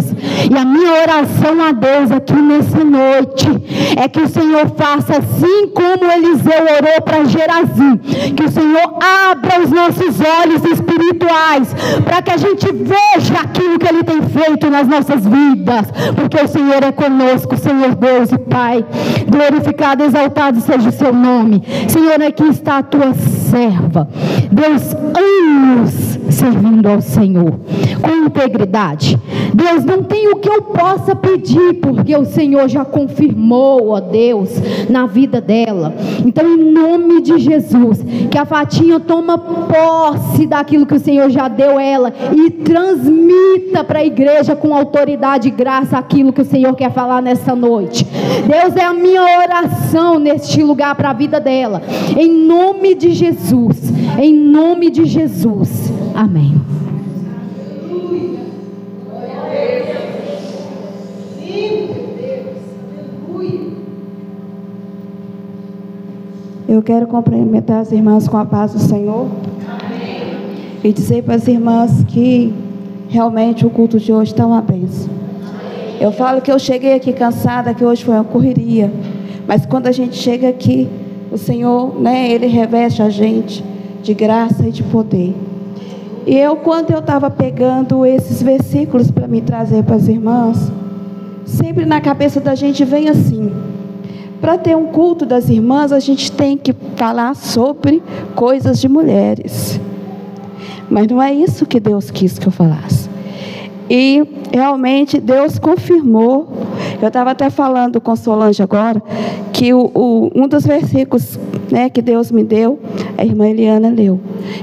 E a minha oração a Deus aqui nessa noite é que o Senhor faça assim como Eliseu orou para Gerazim, que o Senhor abra os nossos olhos espirituais para que a gente veja aquilo que Ele tem feito nas nossas vidas, porque o Senhor é conosco. Senhor Deus e Pai, glorificado, exaltado seja o seu nome. Senhor, aqui está a tua serva, Deus, anos servindo ao Senhor com integridade. Deus, não tem o que eu possa pedir, porque o Senhor já confirmou, ó Deus, na vida dela. Então, em nome de Jesus, que a Fatinha toma posse daquilo que o Senhor já deu a ela e transmita para a igreja com autoridade e graça aquilo que o Senhor quer falar nessa noite. Deus, é a minha oração neste lugar para a vida dela, em nome de Jesus, em nome de Jesus, amém. Eu quero cumprimentar as irmãs com a paz do Senhor. Amém. E dizer para as irmãs que realmente o culto de hoje está uma bênção. Eu falo que eu cheguei aqui cansada, que hoje foi uma correria, mas quando a gente chega aqui, o Senhor, Ele reveste a gente de graça e de poder. E quando eu estava pegando esses versículos para me trazer para as irmãs, sempre na cabeça da gente vem assim: para ter um culto das irmãs, a gente tem que falar sobre coisas de mulheres. Mas não é isso que Deus quis que eu falasse. E realmente Deus confirmou. Eu estava até falando com Solange agora, que um dos versículos, que Deus me deu, a irmã Eliana leu.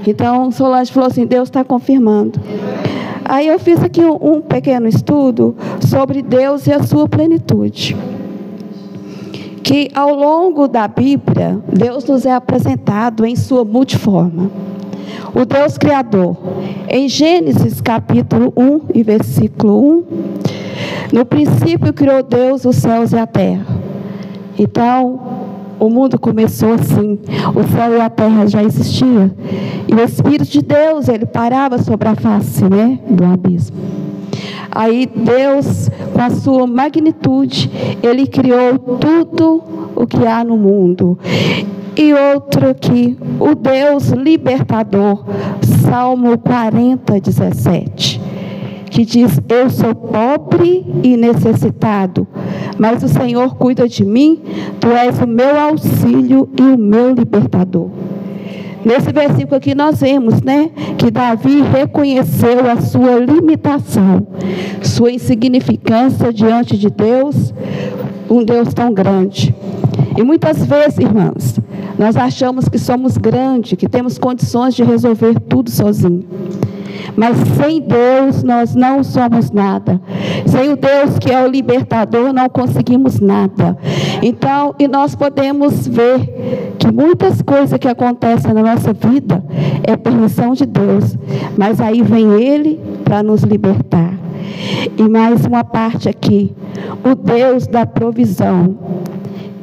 Então Solange falou assim: Deus está confirmando. Aí eu fiz aqui um pequeno estudo sobre Deus e a sua plenitude. que ao longo da Bíblia, Deus nos é apresentado em sua multiforma. O Deus Criador, em Gênesis capítulo 1 e versículo 1, no princípio criou Deus os céus e a terra. Então, o mundo começou assim, o céu e a terra já existiam, e o Espírito de Deus, ele parava sobre a face, né, do abismo. Aí Deus, com a sua magnitude, ele criou tudo o que há no mundo. E outro aqui, o Deus libertador, Salmo 40, 17, que diz: eu sou pobre e necessitado, mas o Senhor cuida de mim, tu és o meu auxílio e o meu libertador. Nesse versículo aqui nós vemos, né, que Davi reconheceu a sua limitação, sua insignificância diante de Deus, um Deus tão grande. E muitas vezes, irmãos, nós achamos que somos grandes, que temos condições de resolver tudo sozinho. Mas sem Deus nós não somos nada. Sem o Deus que é o libertador, não conseguimos nada. Então, e nós podemos ver que muitas coisas que acontecem na nossa vida é permissão de Deus. Mas aí vem Ele para nos libertar. E mais uma parte aqui. O Deus da provisão.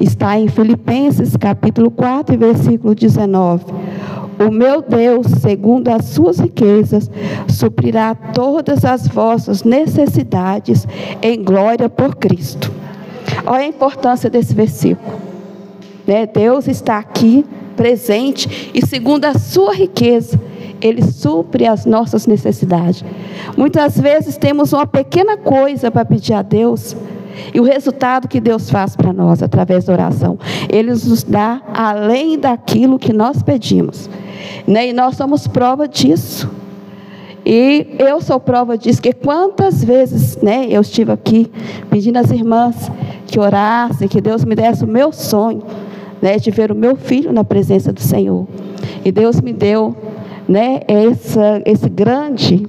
Está em Filipenses capítulo 4, versículo 19. O meu Deus, segundo as suas riquezas, suprirá todas as vossas necessidades em glória por Cristo. Olha a importância desse versículo. Né? Deus está aqui, presente, e segundo a sua riqueza, Ele supre as nossas necessidades. Muitas vezes temos uma pequena coisa para pedir a Deus, e o resultado que Deus faz para nós, através da oração, Ele nos dá além daquilo que nós pedimos. Né? E nós somos prova disso. E eu sou prova disso, que quantas vezes, né, eu estive aqui pedindo às irmãs que orassem, que Deus me desse o meu sonho, né, de ver o meu filho na presença do Senhor. E Deus me deu, né, esse grande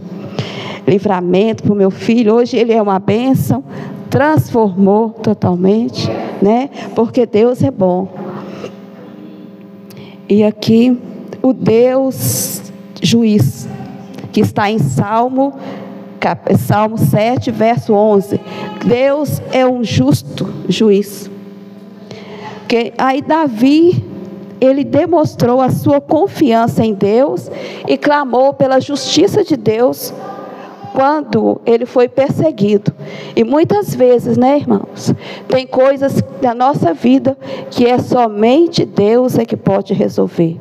livramento para o meu filho. Hoje ele é uma bênção, transformou totalmente, né, porque Deus é bom. E aqui, o Deus juiz, que está em Salmo 7, verso 11. Deus é um justo juiz. Porque aí Davi, ele demonstrou a sua confiança em Deus e clamou pela justiça de Deus quando ele foi perseguido. E muitas vezes, né, irmãos, tem coisas da nossa vida que é somente Deus é que pode resolver.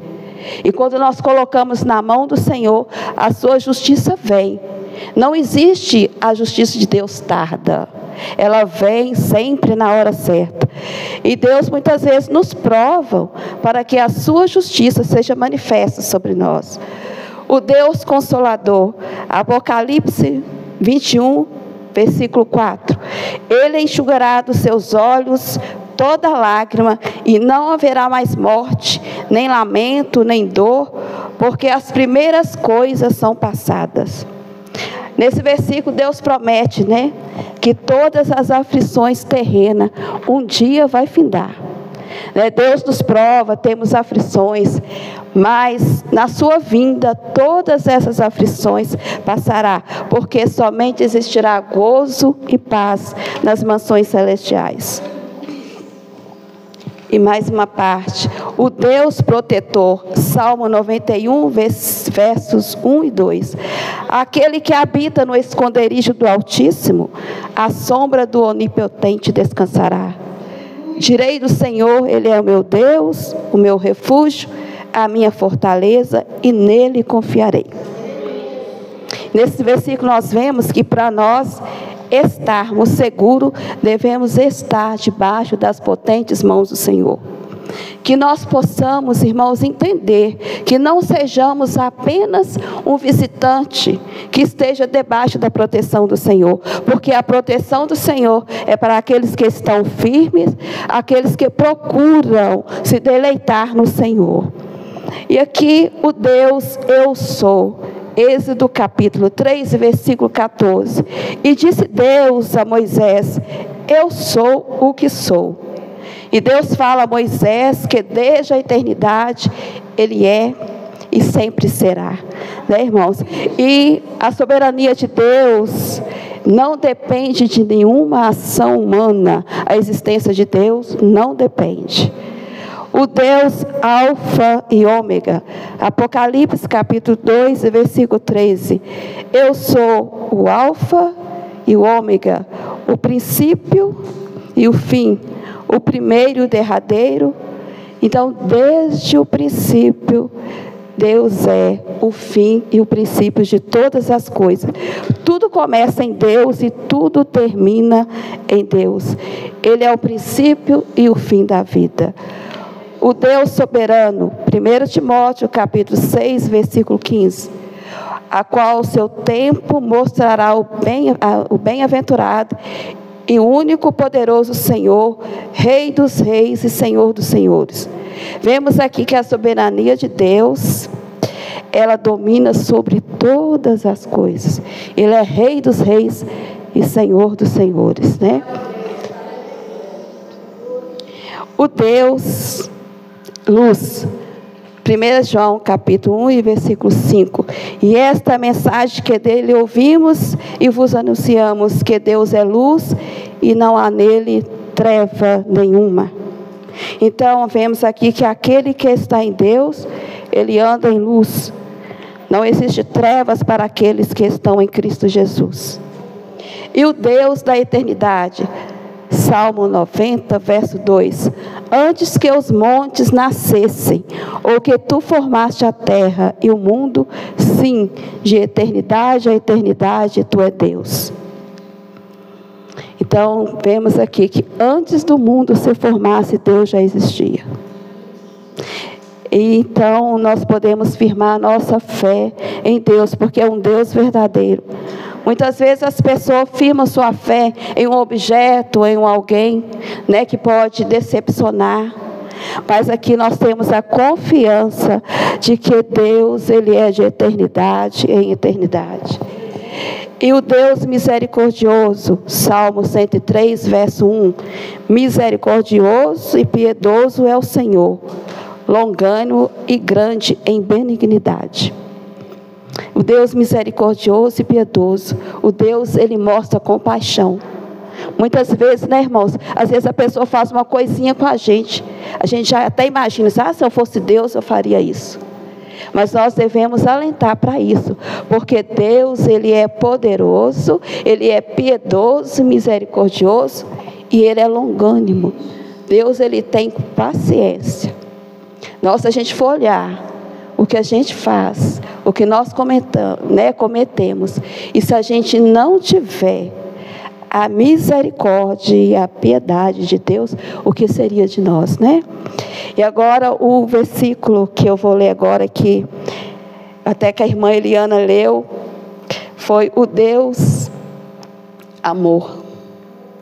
E quando nós colocamos na mão do Senhor, a sua justiça vem. Não existe a justiça de Deus tarda. Ela vem sempre na hora certa. E Deus muitas vezes nos prova para que a sua justiça seja manifesta sobre nós. O Deus Consolador, Apocalipse 21, versículo 4. Ele enxugará dos seus olhos toda lágrima, e não haverá mais morte, nem lamento, nem dor, porque as primeiras coisas são passadas. Nesse versículo Deus promete, né, que todas as aflições terrenas um dia vai findar. Né? Deus nos prova, temos aflições, mas na sua vinda todas essas aflições passará, porque somente existirá gozo e paz nas mansões celestiais. E mais uma parte, o Deus protetor, Salmo 91, versos 1 e 2. Aquele que habita no esconderijo do Altíssimo, a sombra do Onipotente descansará. Direi do Senhor, Ele é o meu Deus, o meu refúgio, a minha fortaleza, e nele confiarei. Nesse versículo nós vemos que para nós estarmos seguros, devemos estar debaixo das potentes mãos do Senhor. Que nós possamos, irmãos, entender que não sejamos apenas um visitante que esteja debaixo da proteção do Senhor, porque a proteção do Senhor é para aqueles que estão firmes, aqueles que procuram se deleitar no Senhor. E aqui o Deus eu sou, Êxodo capítulo 3, versículo 14. E disse Deus a Moisés: eu sou o que sou. E Deus fala a Moisés que desde a eternidade Ele é e sempre será, né, irmãos? E a soberania de Deus não depende de nenhuma ação humana. A existência de Deus não depende. O Deus Alfa e Ômega, Apocalipse capítulo 2, versículo 13. Eu sou o Alfa e o Ômega, o princípio e o fim, o primeiro e o derradeiro. Então, desde o princípio, Deus é o fim e o princípio de todas as coisas. Tudo começa em Deus e tudo termina em Deus. Ele é o princípio e o fim da vida. O Deus soberano, 1 Timóteo capítulo 6, versículo 15. A qual o seu tempo mostrará o bem-aventurado e único poderoso Senhor, Rei dos reis e Senhor dos senhores. Vemos aqui que a soberania de Deus, ela domina sobre todas as coisas. Ele é Rei dos reis e Senhor dos senhores, né? O Deus luz, 1 João capítulo 1 e versículo 5. E esta mensagem que dele ouvimos e vos anunciamos, que Deus é luz e não há nele treva nenhuma. Então vemos aqui que aquele que está em Deus, ele anda em luz. Não existe trevas para aqueles que estão em Cristo Jesus. E o Deus da eternidade, Salmo 90, verso 2. Antes que os montes nascessem, ou que tu formaste a terra e o mundo, sim, de eternidade a eternidade, tu é Deus. Então, vemos aqui que antes do mundo se formasse, Deus já existia. E então, nós podemos firmar a nossa fé em Deus, porque é um Deus verdadeiro. Muitas vezes as pessoas firmam sua fé em um objeto, em um alguém, né, que pode decepcionar. Mas aqui nós temos a confiança de que Deus, Ele é de eternidade em eternidade. E o Deus misericordioso, Salmo 103, verso 1. Misericordioso e piedoso é o Senhor, longânimo e grande em benignidade. O Deus misericordioso e piedoso, o Deus, Ele mostra compaixão. Muitas vezes, né, irmãos, às vezes a pessoa faz uma coisinha com a gente já até imagina, se eu fosse Deus, eu faria isso. Mas nós devemos alentar para isso, porque Deus, Ele é poderoso, Ele é piedoso e misericordioso, e Ele é longânimo. Deus, Ele tem paciência. Nós, se a gente for olhar o que a gente faz, o que nós cometemos, e se a gente não tiver a misericórdia e a piedade de Deus, o que seria de nós, né? E agora o versículo que eu vou ler agora aqui, até que a irmã Eliana leu, foi o Deus amor,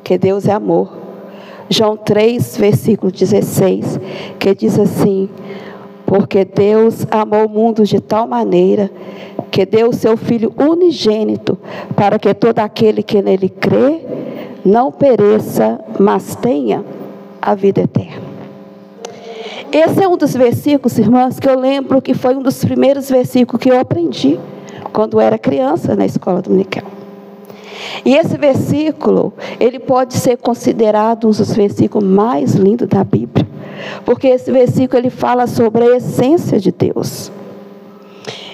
que Deus é amor. João 3, versículo 16, que diz assim: porque Deus amou o mundo de tal maneira que deu o seu Filho unigênito, para que todo aquele que nele crê não pereça, mas tenha a vida eterna. Esse é um dos versículos, irmãs, que eu lembro que foi um dos primeiros versículos que eu aprendi quando era criança na escola dominical. E esse versículo, ele pode ser considerado um dos versículos mais lindos da Bíblia, porque esse versículo ele fala sobre a essência de Deus.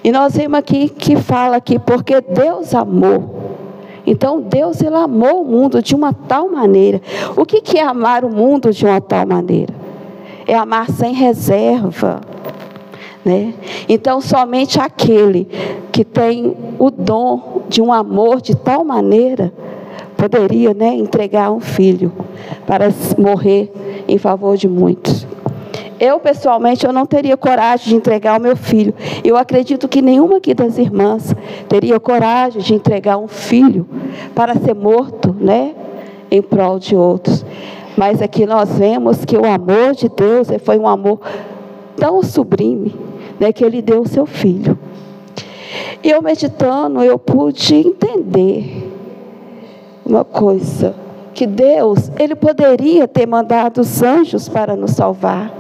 E nós vemos aqui que fala aqui, porque Deus amou. Então Deus, Ele amou o mundo de uma tal maneira. O que é amar o mundo de uma tal maneira? É amar sem reserva, né? Então somente aquele que tem o dom de um amor de tal maneira poderia, né, entregar um filho para morrer em favor de muitos. Eu, pessoalmente, eu não teria coragem de entregar o meu filho. Eu acredito que nenhuma aqui das irmãs teria coragem de entregar um filho para ser morto, né, em prol de outros. Mas aqui nós vemos que o amor de Deus foi um amor tão sublime, né, que Ele deu o seu filho. E eu meditando, eu pude entender uma coisa, que Deus, Ele poderia ter mandado os anjos para nos salvar.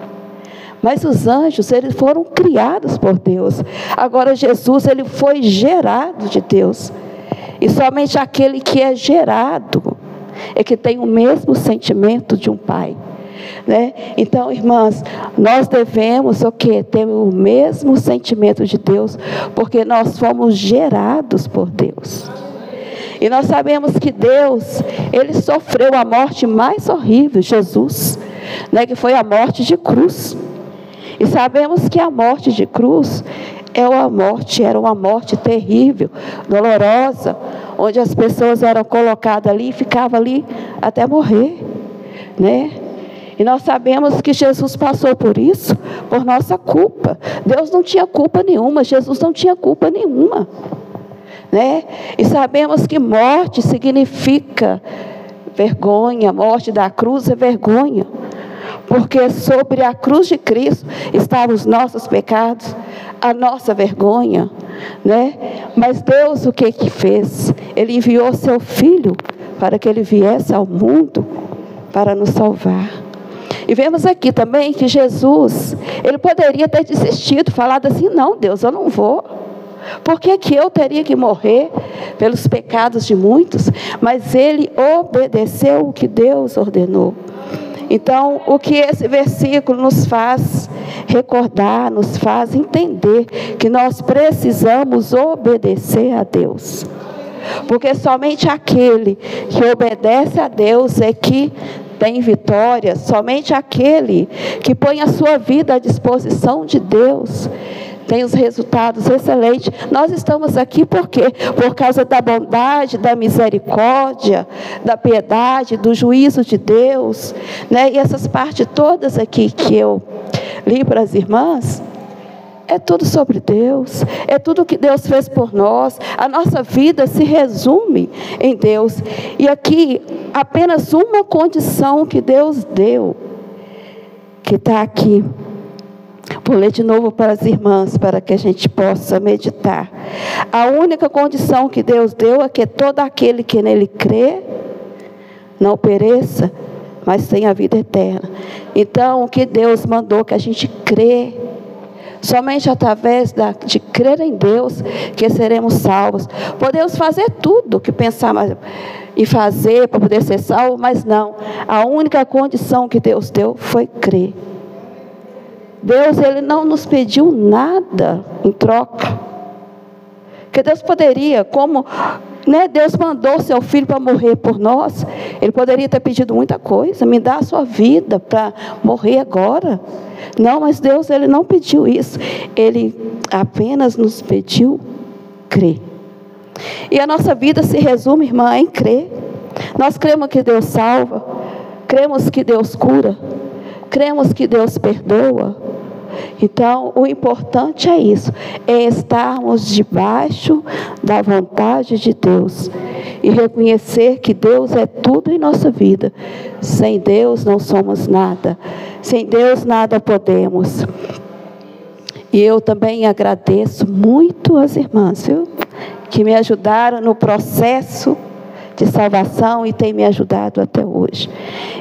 Mas os anjos, eles foram criados por Deus. Agora Jesus, Ele foi gerado de Deus. E somente aquele que é gerado é que tem o mesmo sentimento de um pai. Né? Então, irmãs, nós devemos o quê? Ter o mesmo sentimento de Deus, porque nós fomos gerados por Deus. E nós sabemos que Deus, Ele sofreu a morte mais horrível, Jesus, né? Que foi a morte de cruz. E sabemos que a morte de cruz era uma morte terrível, dolorosa, onde as pessoas eram colocadas ali e ficavam ali até morrer, né? E nós sabemos que Jesus passou por isso, por nossa culpa. Deus não tinha culpa nenhuma, Jesus não tinha culpa nenhuma, né? E sabemos que morte significa vergonha, morte da cruz é vergonha. Porque sobre a cruz de Cristo estavam os nossos pecados, a nossa vergonha, né? Mas Deus o que fez? Ele enviou seu Filho para que Ele viesse ao mundo para nos salvar. E vemos aqui também que Jesus, Ele poderia ter desistido, falado assim, não Deus, eu não vou. Por que eu teria que morrer pelos pecados de muitos? Mas Ele obedeceu o que Deus ordenou. Então, o que esse versículo nos faz recordar, nos faz entender que nós precisamos obedecer a Deus. Porque somente aquele que obedece a Deus é que tem vitória, somente aquele que põe a sua vida à disposição de Deus tem os resultados excelentes. Nós estamos aqui por quê? Por causa da bondade, da misericórdia, da piedade, do juízo de Deus, né? E essas partes todas aqui que eu li para as irmãs, é tudo sobre Deus, é tudo que Deus fez por nós. A nossa vida se resume em Deus. E aqui, apenas uma condição que Deus deu, que está aqui. Vou ler de novo para as irmãs, para que a gente possa meditar. A única condição que Deus deu é que todo aquele que nele crê, não pereça, mas tenha a vida eterna. Então, o que Deus mandou que a gente crê, somente através de crer em Deus, que seremos salvos. Podemos fazer tudo que pensar em fazer para poder ser salvo, mas não. A única condição que Deus deu foi crer. Deus, Ele não nos pediu nada em troca. Porque Deus poderia, como Deus mandou seu Filho para morrer por nós, Ele poderia ter pedido muita coisa. Me dá a sua vida para morrer agora. Não, mas Deus, Ele não pediu isso. Ele apenas nos pediu crer. E a nossa vida se resume, irmã, em crer. Nós cremos que Deus salva, cremos que Deus cura, cremos que Deus perdoa. Então, o importante é isso, é estarmos debaixo da vontade de Deus e reconhecer que Deus é tudo em nossa vida. Sem Deus não somos nada, sem Deus nada podemos. E eu também agradeço muito as irmãs, viu, que me ajudaram no processo de salvação e tem me ajudado até hoje.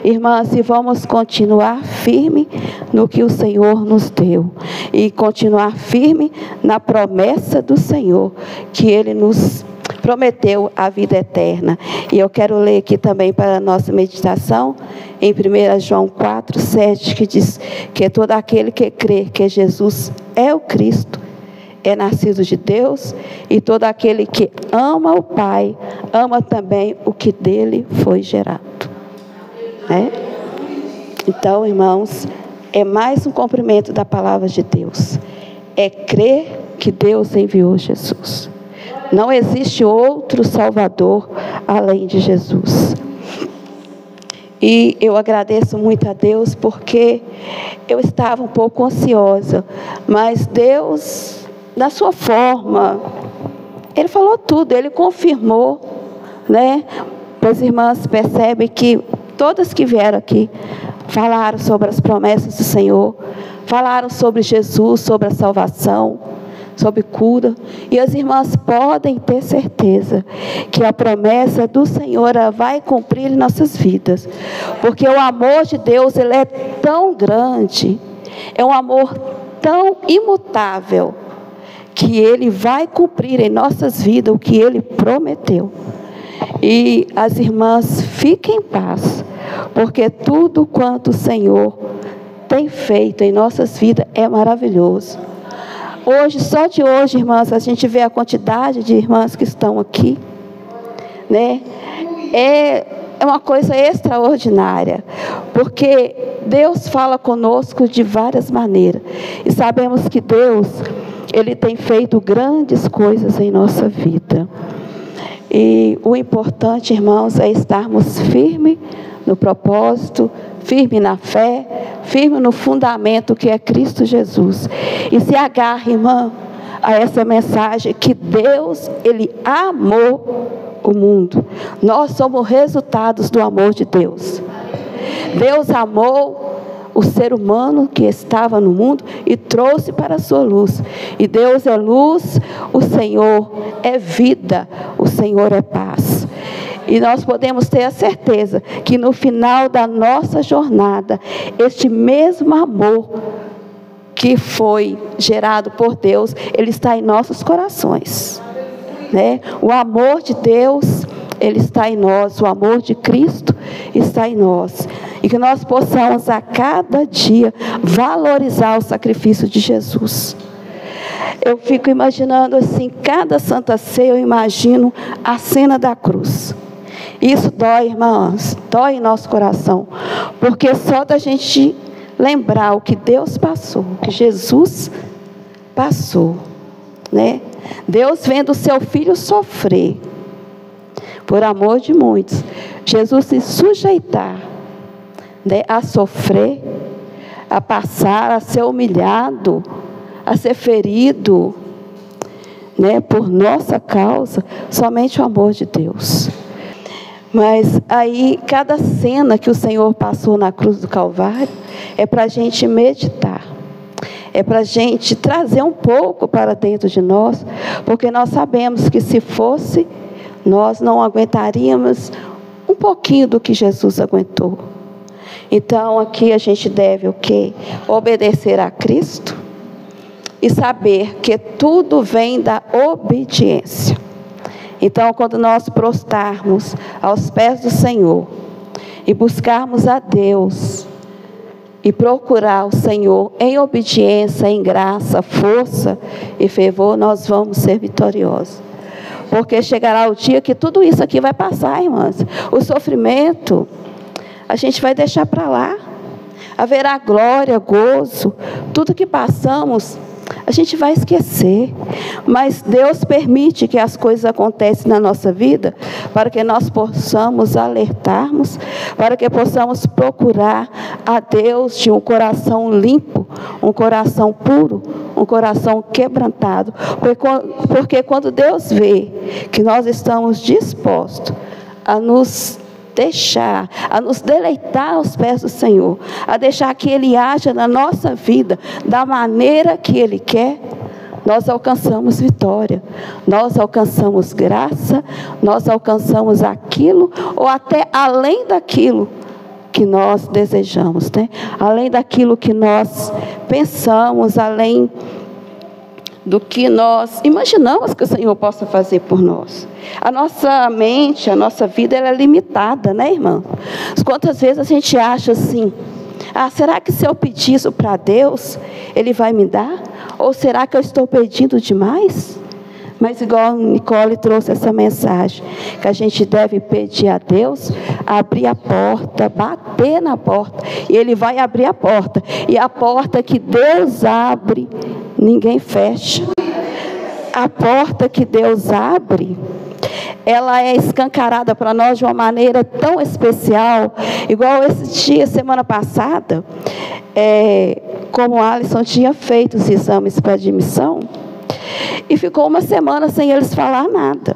Irmãs, e vamos continuar firme no que o Senhor nos deu e continuar firme na promessa do Senhor, que Ele nos prometeu a vida eterna. E eu quero ler aqui também para a nossa meditação, em 1 João 4:7, que diz que todo aquele que crê que Jesus é o Cristo, é nascido de Deus, e todo aquele que ama o Pai, ama também o que dele foi gerado. Né? Então, irmãos, é mais um cumprimento da palavra de Deus. É crer que Deus enviou Jesus. Não existe outro Salvador além de Jesus. E eu agradeço muito a Deus, porque eu estava um pouco ansiosa, mas Deus, na sua forma, Ele falou tudo, Ele confirmou, né? As irmãs percebem que todas que vieram aqui falaram sobre as promessas do Senhor, falaram sobre Jesus, sobre a salvação, sobre cura. E as irmãs podem ter certeza que a promessa do Senhor vai cumprir em nossas vidas. Porque o amor de Deus, ele é tão grande, é um amor tão imutável, que Ele vai cumprir em nossas vidas o que Ele prometeu. E as irmãs fiquem em paz, porque tudo quanto o Senhor tem feito em nossas vidas é maravilhoso. Hoje, só de hoje, irmãs, a gente vê a quantidade de irmãs que estão aqui, né? É uma coisa extraordinária, porque Deus fala conosco de várias maneiras, e sabemos que Deus, Ele tem feito grandes coisas em nossa vida. E o importante, irmãos, é estarmos firmes no propósito, firme na fé, firme no fundamento que é Cristo Jesus. E se agarre, irmã, a essa mensagem que Deus, Ele amou o mundo. Nós somos resultados do amor de Deus. Deus amou o ser humano que estava no mundo e trouxe para a sua luz. E Deus é luz, o Senhor é vida, o Senhor é paz. E nós podemos ter a certeza que no final da nossa jornada, este mesmo amor que foi gerado por Deus, ele está em nossos corações, né? O amor de Deus, ele está em nós, o amor de Cristo está em nós. E que nós possamos a cada dia valorizar o sacrifício de Jesus. Eu fico imaginando assim, cada Santa Ceia eu imagino a cena da cruz. Isso dói, irmãs, dói em nosso coração, porque só da gente lembrar o que Deus passou, o que Jesus passou, né? Deus vendo o seu filho sofrer, por amor de muitos, Jesus se sujeitar, né, a sofrer, a passar, a ser humilhado, a ser ferido, né, por nossa causa, somente o amor de Deus. Mas aí, cada cena que o Senhor passou na cruz do Calvário, é para a gente meditar, é para a gente trazer um pouco para dentro de nós, porque nós sabemos que se fosse, nós não aguentaríamos um pouquinho do que Jesus aguentou. Então, aqui a gente deve o quê? Obedecer a Cristo e saber que tudo vem da obediência. Então, quando nós prostrarmos aos pés do Senhor e buscarmos a Deus e procurar o Senhor em obediência, em graça, força e fervor, nós vamos ser vitoriosos. Porque chegará o dia que tudo isso aqui vai passar, irmãs. O sofrimento, a gente vai deixar para lá. Haverá glória, gozo, tudo que passamos, a gente vai esquecer. Mas Deus permite que as coisas aconteçam na nossa vida, para que nós possamos alertarmos, para que possamos procurar a Deus de um coração limpo, um coração puro, um coração quebrantado. Porque quando Deus vê que nós estamos dispostos a nos deixar, a nos deleitar aos pés do Senhor, a deixar que Ele haja na nossa vida da maneira que Ele quer, nós alcançamos vitória, nós alcançamos graça, nós alcançamos aquilo, ou até além daquilo que nós desejamos, né? Além daquilo que nós pensamos, além do que nós imaginamos que o Senhor possa fazer por nós. A nossa mente, a nossa vida, ela é limitada, né, irmã? Quantas vezes a gente acha assim, será que se eu pedir isso para Deus, Ele vai me dar? Ou será que eu estou pedindo demais? Mas igual Nicole trouxe essa mensagem, que a gente deve pedir a Deus, abrir a porta, bater na porta, e Ele vai abrir a porta. E a porta que Deus abre, ninguém fecha. A porta que Deus abre, ela é escancarada para nós de uma maneira tão especial, igual esse dia, semana passada, como o Alisson tinha feito os exames para admissão, e ficou uma semana sem eles falar nada.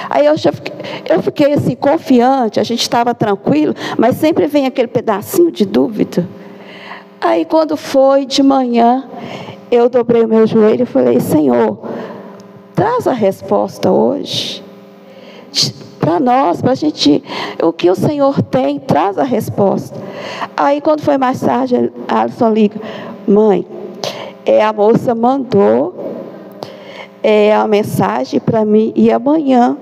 Aí eu fiquei assim, confiante, a gente estava tranquilo, mas sempre vem aquele pedacinho de dúvida. Aí quando foi de manhã, eu dobrei o meu joelho e falei: Senhor, traz a resposta hoje para nós, para a gente, o que o Senhor tem, traz a resposta. Aí quando foi mais tarde, a Alisson liga: mãe, a moça mandou a mensagem para mim e amanhã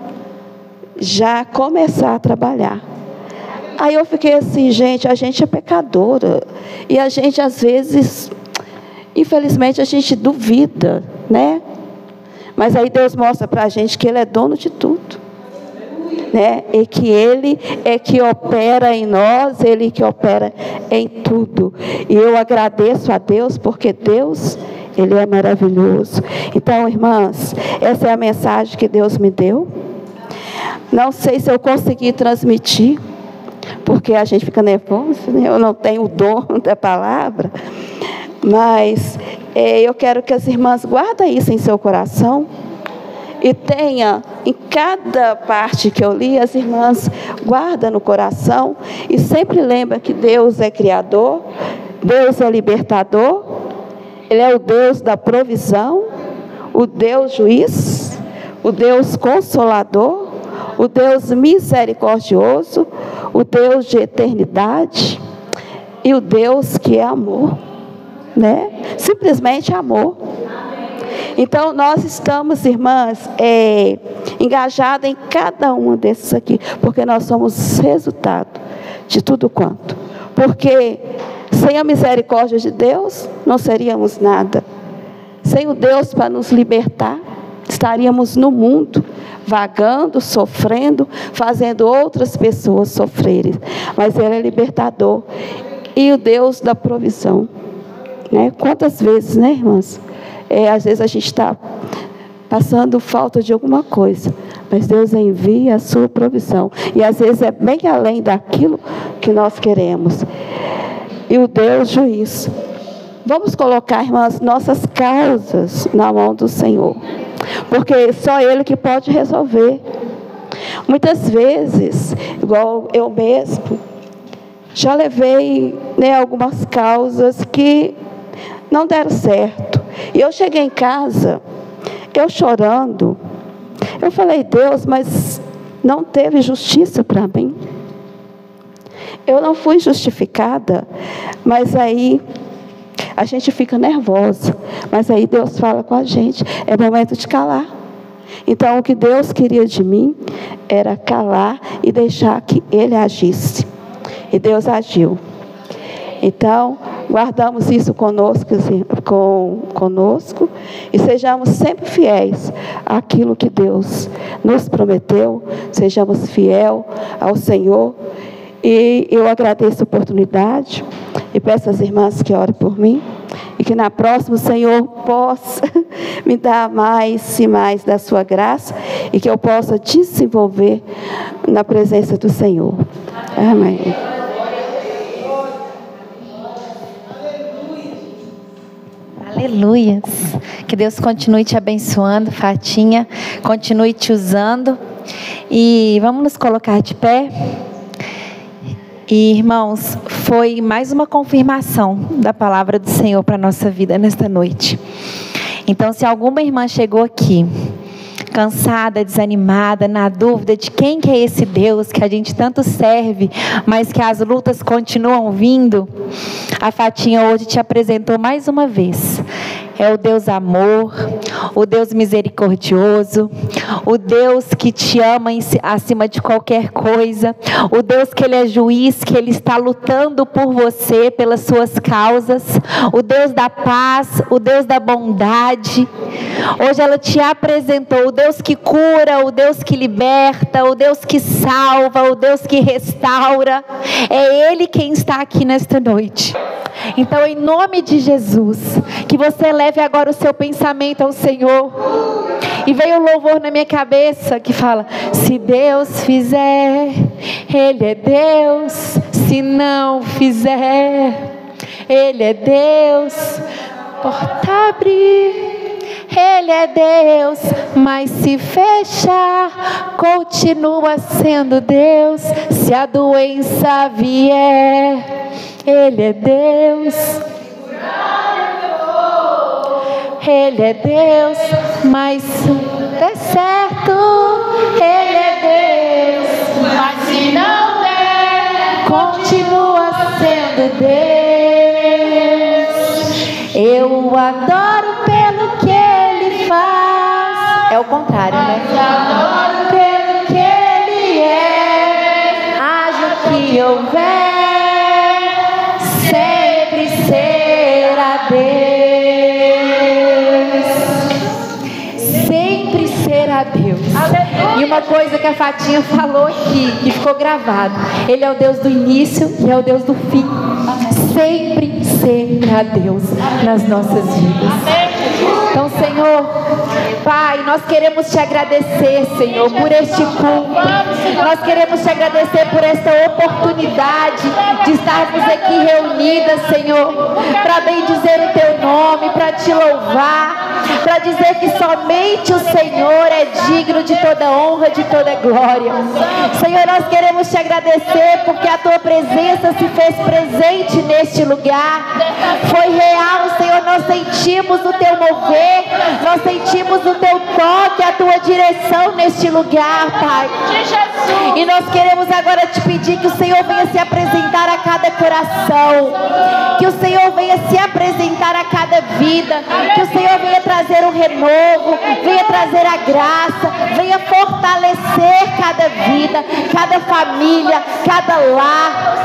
já começar a trabalhar. Aí eu fiquei assim: gente, a gente é pecadora e a gente às vezes, infelizmente, a gente duvida, né? Mas aí Deus mostra para a gente que Ele é dono de tudo, né? E que Ele é que opera em nós, Ele que opera em tudo. E eu agradeço a Deus, porque Deus, Ele é maravilhoso. Então, irmãs, essa é a mensagem que Deus me deu. Não sei se eu consegui transmitir, porque a gente fica nervoso, né? Eu não tenho o dom da palavra. Mas eu quero que as irmãs guardem isso em seu coração. E tenha, em cada parte que eu li, as irmãs guardam no coração. E sempre lembra que Deus é Criador, Deus é libertador, Ele é o Deus da provisão, o Deus juiz, o Deus consolador, o Deus misericordioso, o Deus de eternidade e o Deus que é amor, né? Simplesmente amor. Então nós estamos, irmãs, engajadas em cada uma desses aqui, porque nós somos resultado de tudo quanto. Porque sem a misericórdia de Deus não seríamos nada. Sem o Deus para nos libertar, estaríamos no mundo, vagando, sofrendo, fazendo outras pessoas sofrerem. Mas Ele é libertador e o Deus da provisão, né? Quantas vezes, né, irmãs? Às vezes a gente está passando falta de alguma coisa, mas Deus envia a sua provisão. E às vezes é bem além daquilo que nós queremos. E o Deus juiz. Vamos colocar, irmãs, nossas causas na mão do Senhor, porque só Ele que pode resolver. Muitas vezes, igual eu mesmo, já levei, né, algumas causas que não deram certo. E eu cheguei em casa, eu chorando, eu falei: Deus, mas não teve justiça para mim. Eu não fui justificada. Mas aí a gente fica nervosa. Mas aí Deus fala com a gente: é momento de calar. Então o que Deus queria de mim era calar e deixar que Ele agisse. E Deus agiu. Então, guardamos isso conosco e sejamos sempre fiéis àquilo que Deus nos prometeu. Sejamos fiéis ao Senhor. E eu agradeço a oportunidade e peço às irmãs que orem por mim e que na próxima o Senhor possa me dar mais e mais da sua graça e que eu possa desenvolver na presença do Senhor. Amém. Aleluia. Que Deus continue te abençoando, Fatinha. Continue te usando. E vamos nos colocar de pé. E, irmãos, foi mais uma confirmação da palavra do Senhor para a nossa vida nesta noite. Então, se alguma irmã chegou aqui cansada, desanimada, na dúvida de quem que é esse Deus que a gente tanto serve, mas que as lutas continuam vindo, a Fatinha hoje te apresentou mais uma vez. É o Deus amor, o Deus misericordioso, o Deus que te ama acima de qualquer coisa, o Deus que Ele é juiz, que Ele está lutando por você, pelas suas causas, o Deus da paz, o Deus da bondade. Hoje ela te apresentou o Deus que cura, o Deus que liberta, o Deus que salva, o Deus que restaura. É Ele quem está aqui nesta noite. Então, em nome de Jesus, que você leve agora o seu pensamento ao Senhor. E veio o louvor na minha cabeça que fala: se Deus fizer, Ele é Deus. Se não fizer, Ele é Deus. Porta abrir, Ele é Deus. Mas se fechar, continua sendo Deus. Se a doença vier, Ele é Deus. Ele é Deus, mas é certo. Ele é Deus, Mas se não der, continua sendo Deus. Eu o adoro pelo que Ele faz. É o contrário, né? Adoro pelo que Ele é. Haja o que houver, sempre será Deus. Sempre será Deus. E uma coisa que a Fatinha falou aqui, que ficou gravado: Ele é o Deus do início e é o Deus do fim. Sempre será Deus nas nossas vidas. Então, Senhor, Pai, nós queremos te agradecer, Senhor, por este culto. Nós queremos te agradecer por esta oportunidade de estarmos aqui reunidas, Senhor, para bendizer o teu nome, para te louvar, para dizer que somente o Senhor é digno de toda honra, de toda glória. Senhor, nós queremos te agradecer porque a tua presença se fez presente neste lugar. Foi real, Senhor, nós sentimos o teu mover, nós sentimos o teu toque, a tua direção neste lugar, Pai. E nós queremos agora te pedir que o Senhor venha se apresentar a cada coração, que o Senhor venha se apresentar a cada vida, que o Senhor venha trazer um renovo, venha trazer a graça, venha fortalecer cada vida, cada família, cada lar.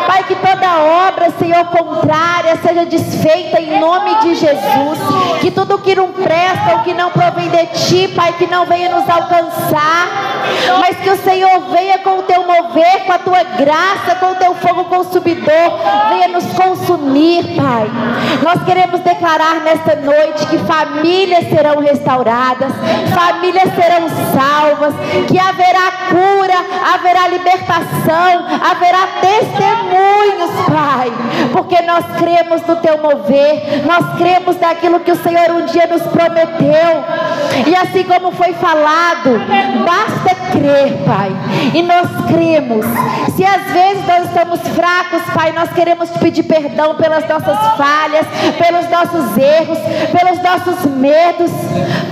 Pai, que toda obra, Senhor, contrária seja desfeita em nome de Jesus. Que tudo que não presta, o que não provém de ti, Pai, que não venha nos alcançar, mas que o Senhor venha com o teu mover, com a tua graça, com o teu fogo consumidor, venha nos consumir, Pai. Nós queremos declarar nesta noite que famílias serão restauradas, famílias serão salvas, que haverá cura, haverá libertação, haverá testemunhos, Pai, porque nós cremos no teu mover, nós cremos naquilo que o Senhor um dia nos prometeu, e assim como foi falado, basta crer, Pai, e nós cremos. Se às vezes nós estamos fracos, Pai, nós queremos te pedir perdão pelas nossas falhas, pelos nossos erros, pelos nossos medos,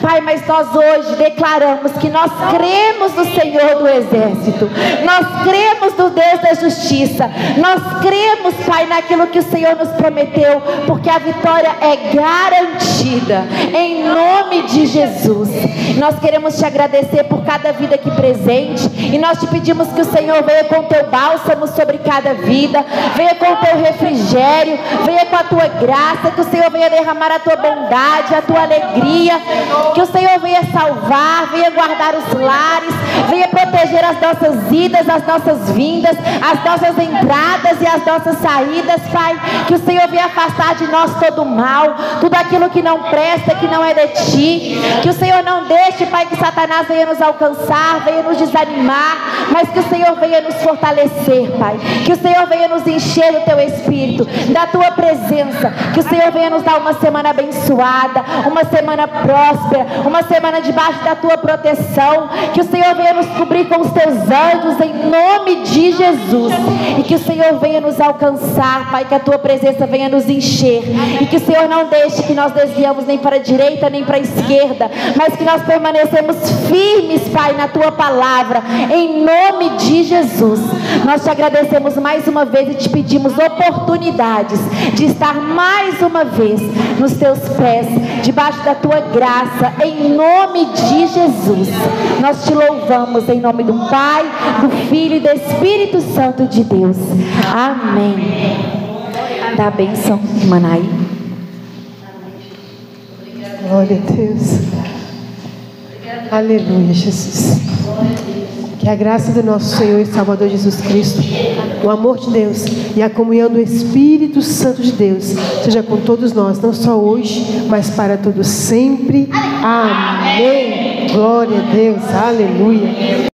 Pai, mas nós hoje declaramos que nós cremos no Senhor do Exército, nós cremos no Deus da Justiça, nós cremos, Pai, naquilo que o Senhor nos prometeu, porque a vitória é garantida, em nome de Jesus. Nós queremos te agradecer por cada vida aqui presente, e nós te pedimos que o Senhor venha com o teu bálsamo sobre cada vida, venha com o teu refrigério, venha com a tua graça, que o Senhor venha derramar a tua bondade, a tua alegria, que o Senhor venha salvar, venha guardar os lares, venha proteger as nossas idas, as nossas vindas, as nossas entradas e as nossas saídas, Pai, que o Senhor venha afastar de nós todo o mal, tudo aquilo que não presta, que não é de ti, que o Senhor não deixe, Pai, que Satanás venha nos alcançar, venha nos desanimar, mas que o Senhor venha nos fortalecer, Pai, que o Senhor venha nos encher do teu Espírito, da tua presença, que o Senhor venha nos dar uma semana abençoada, uma semana próspera, uma semana debaixo da tua proteção, que o Senhor venha nos cobrir com os teus anjos em nome de Jesus, e que o Senhor venha nos alcançar, Pai, que a tua presença venha nos encher, e que o Senhor não deixe que nós desviamos nem para a direita nem para a esquerda, mas que nós permanecemos firmes, Pai, na tua palavra, em nome de Jesus. Nós te agradecemos mais uma vez e te pedimos oportunidades de estar mais uma vez nos teus pés, debaixo da tua graça, em nome de Jesus. Nós te louvamos em nome do Pai, do Filho e do Espírito Santo de Deus. Amém. Dá a bênção, irmã Naí. Glória a Deus. Aleluia, Jesus. Que a graça do nosso Senhor e Salvador Jesus Cristo, o amor de Deus e a comunhão do Espírito Santo de Deus seja com todos nós, não só hoje, mas para todos sempre. Amém. Glória a Deus. Aleluia.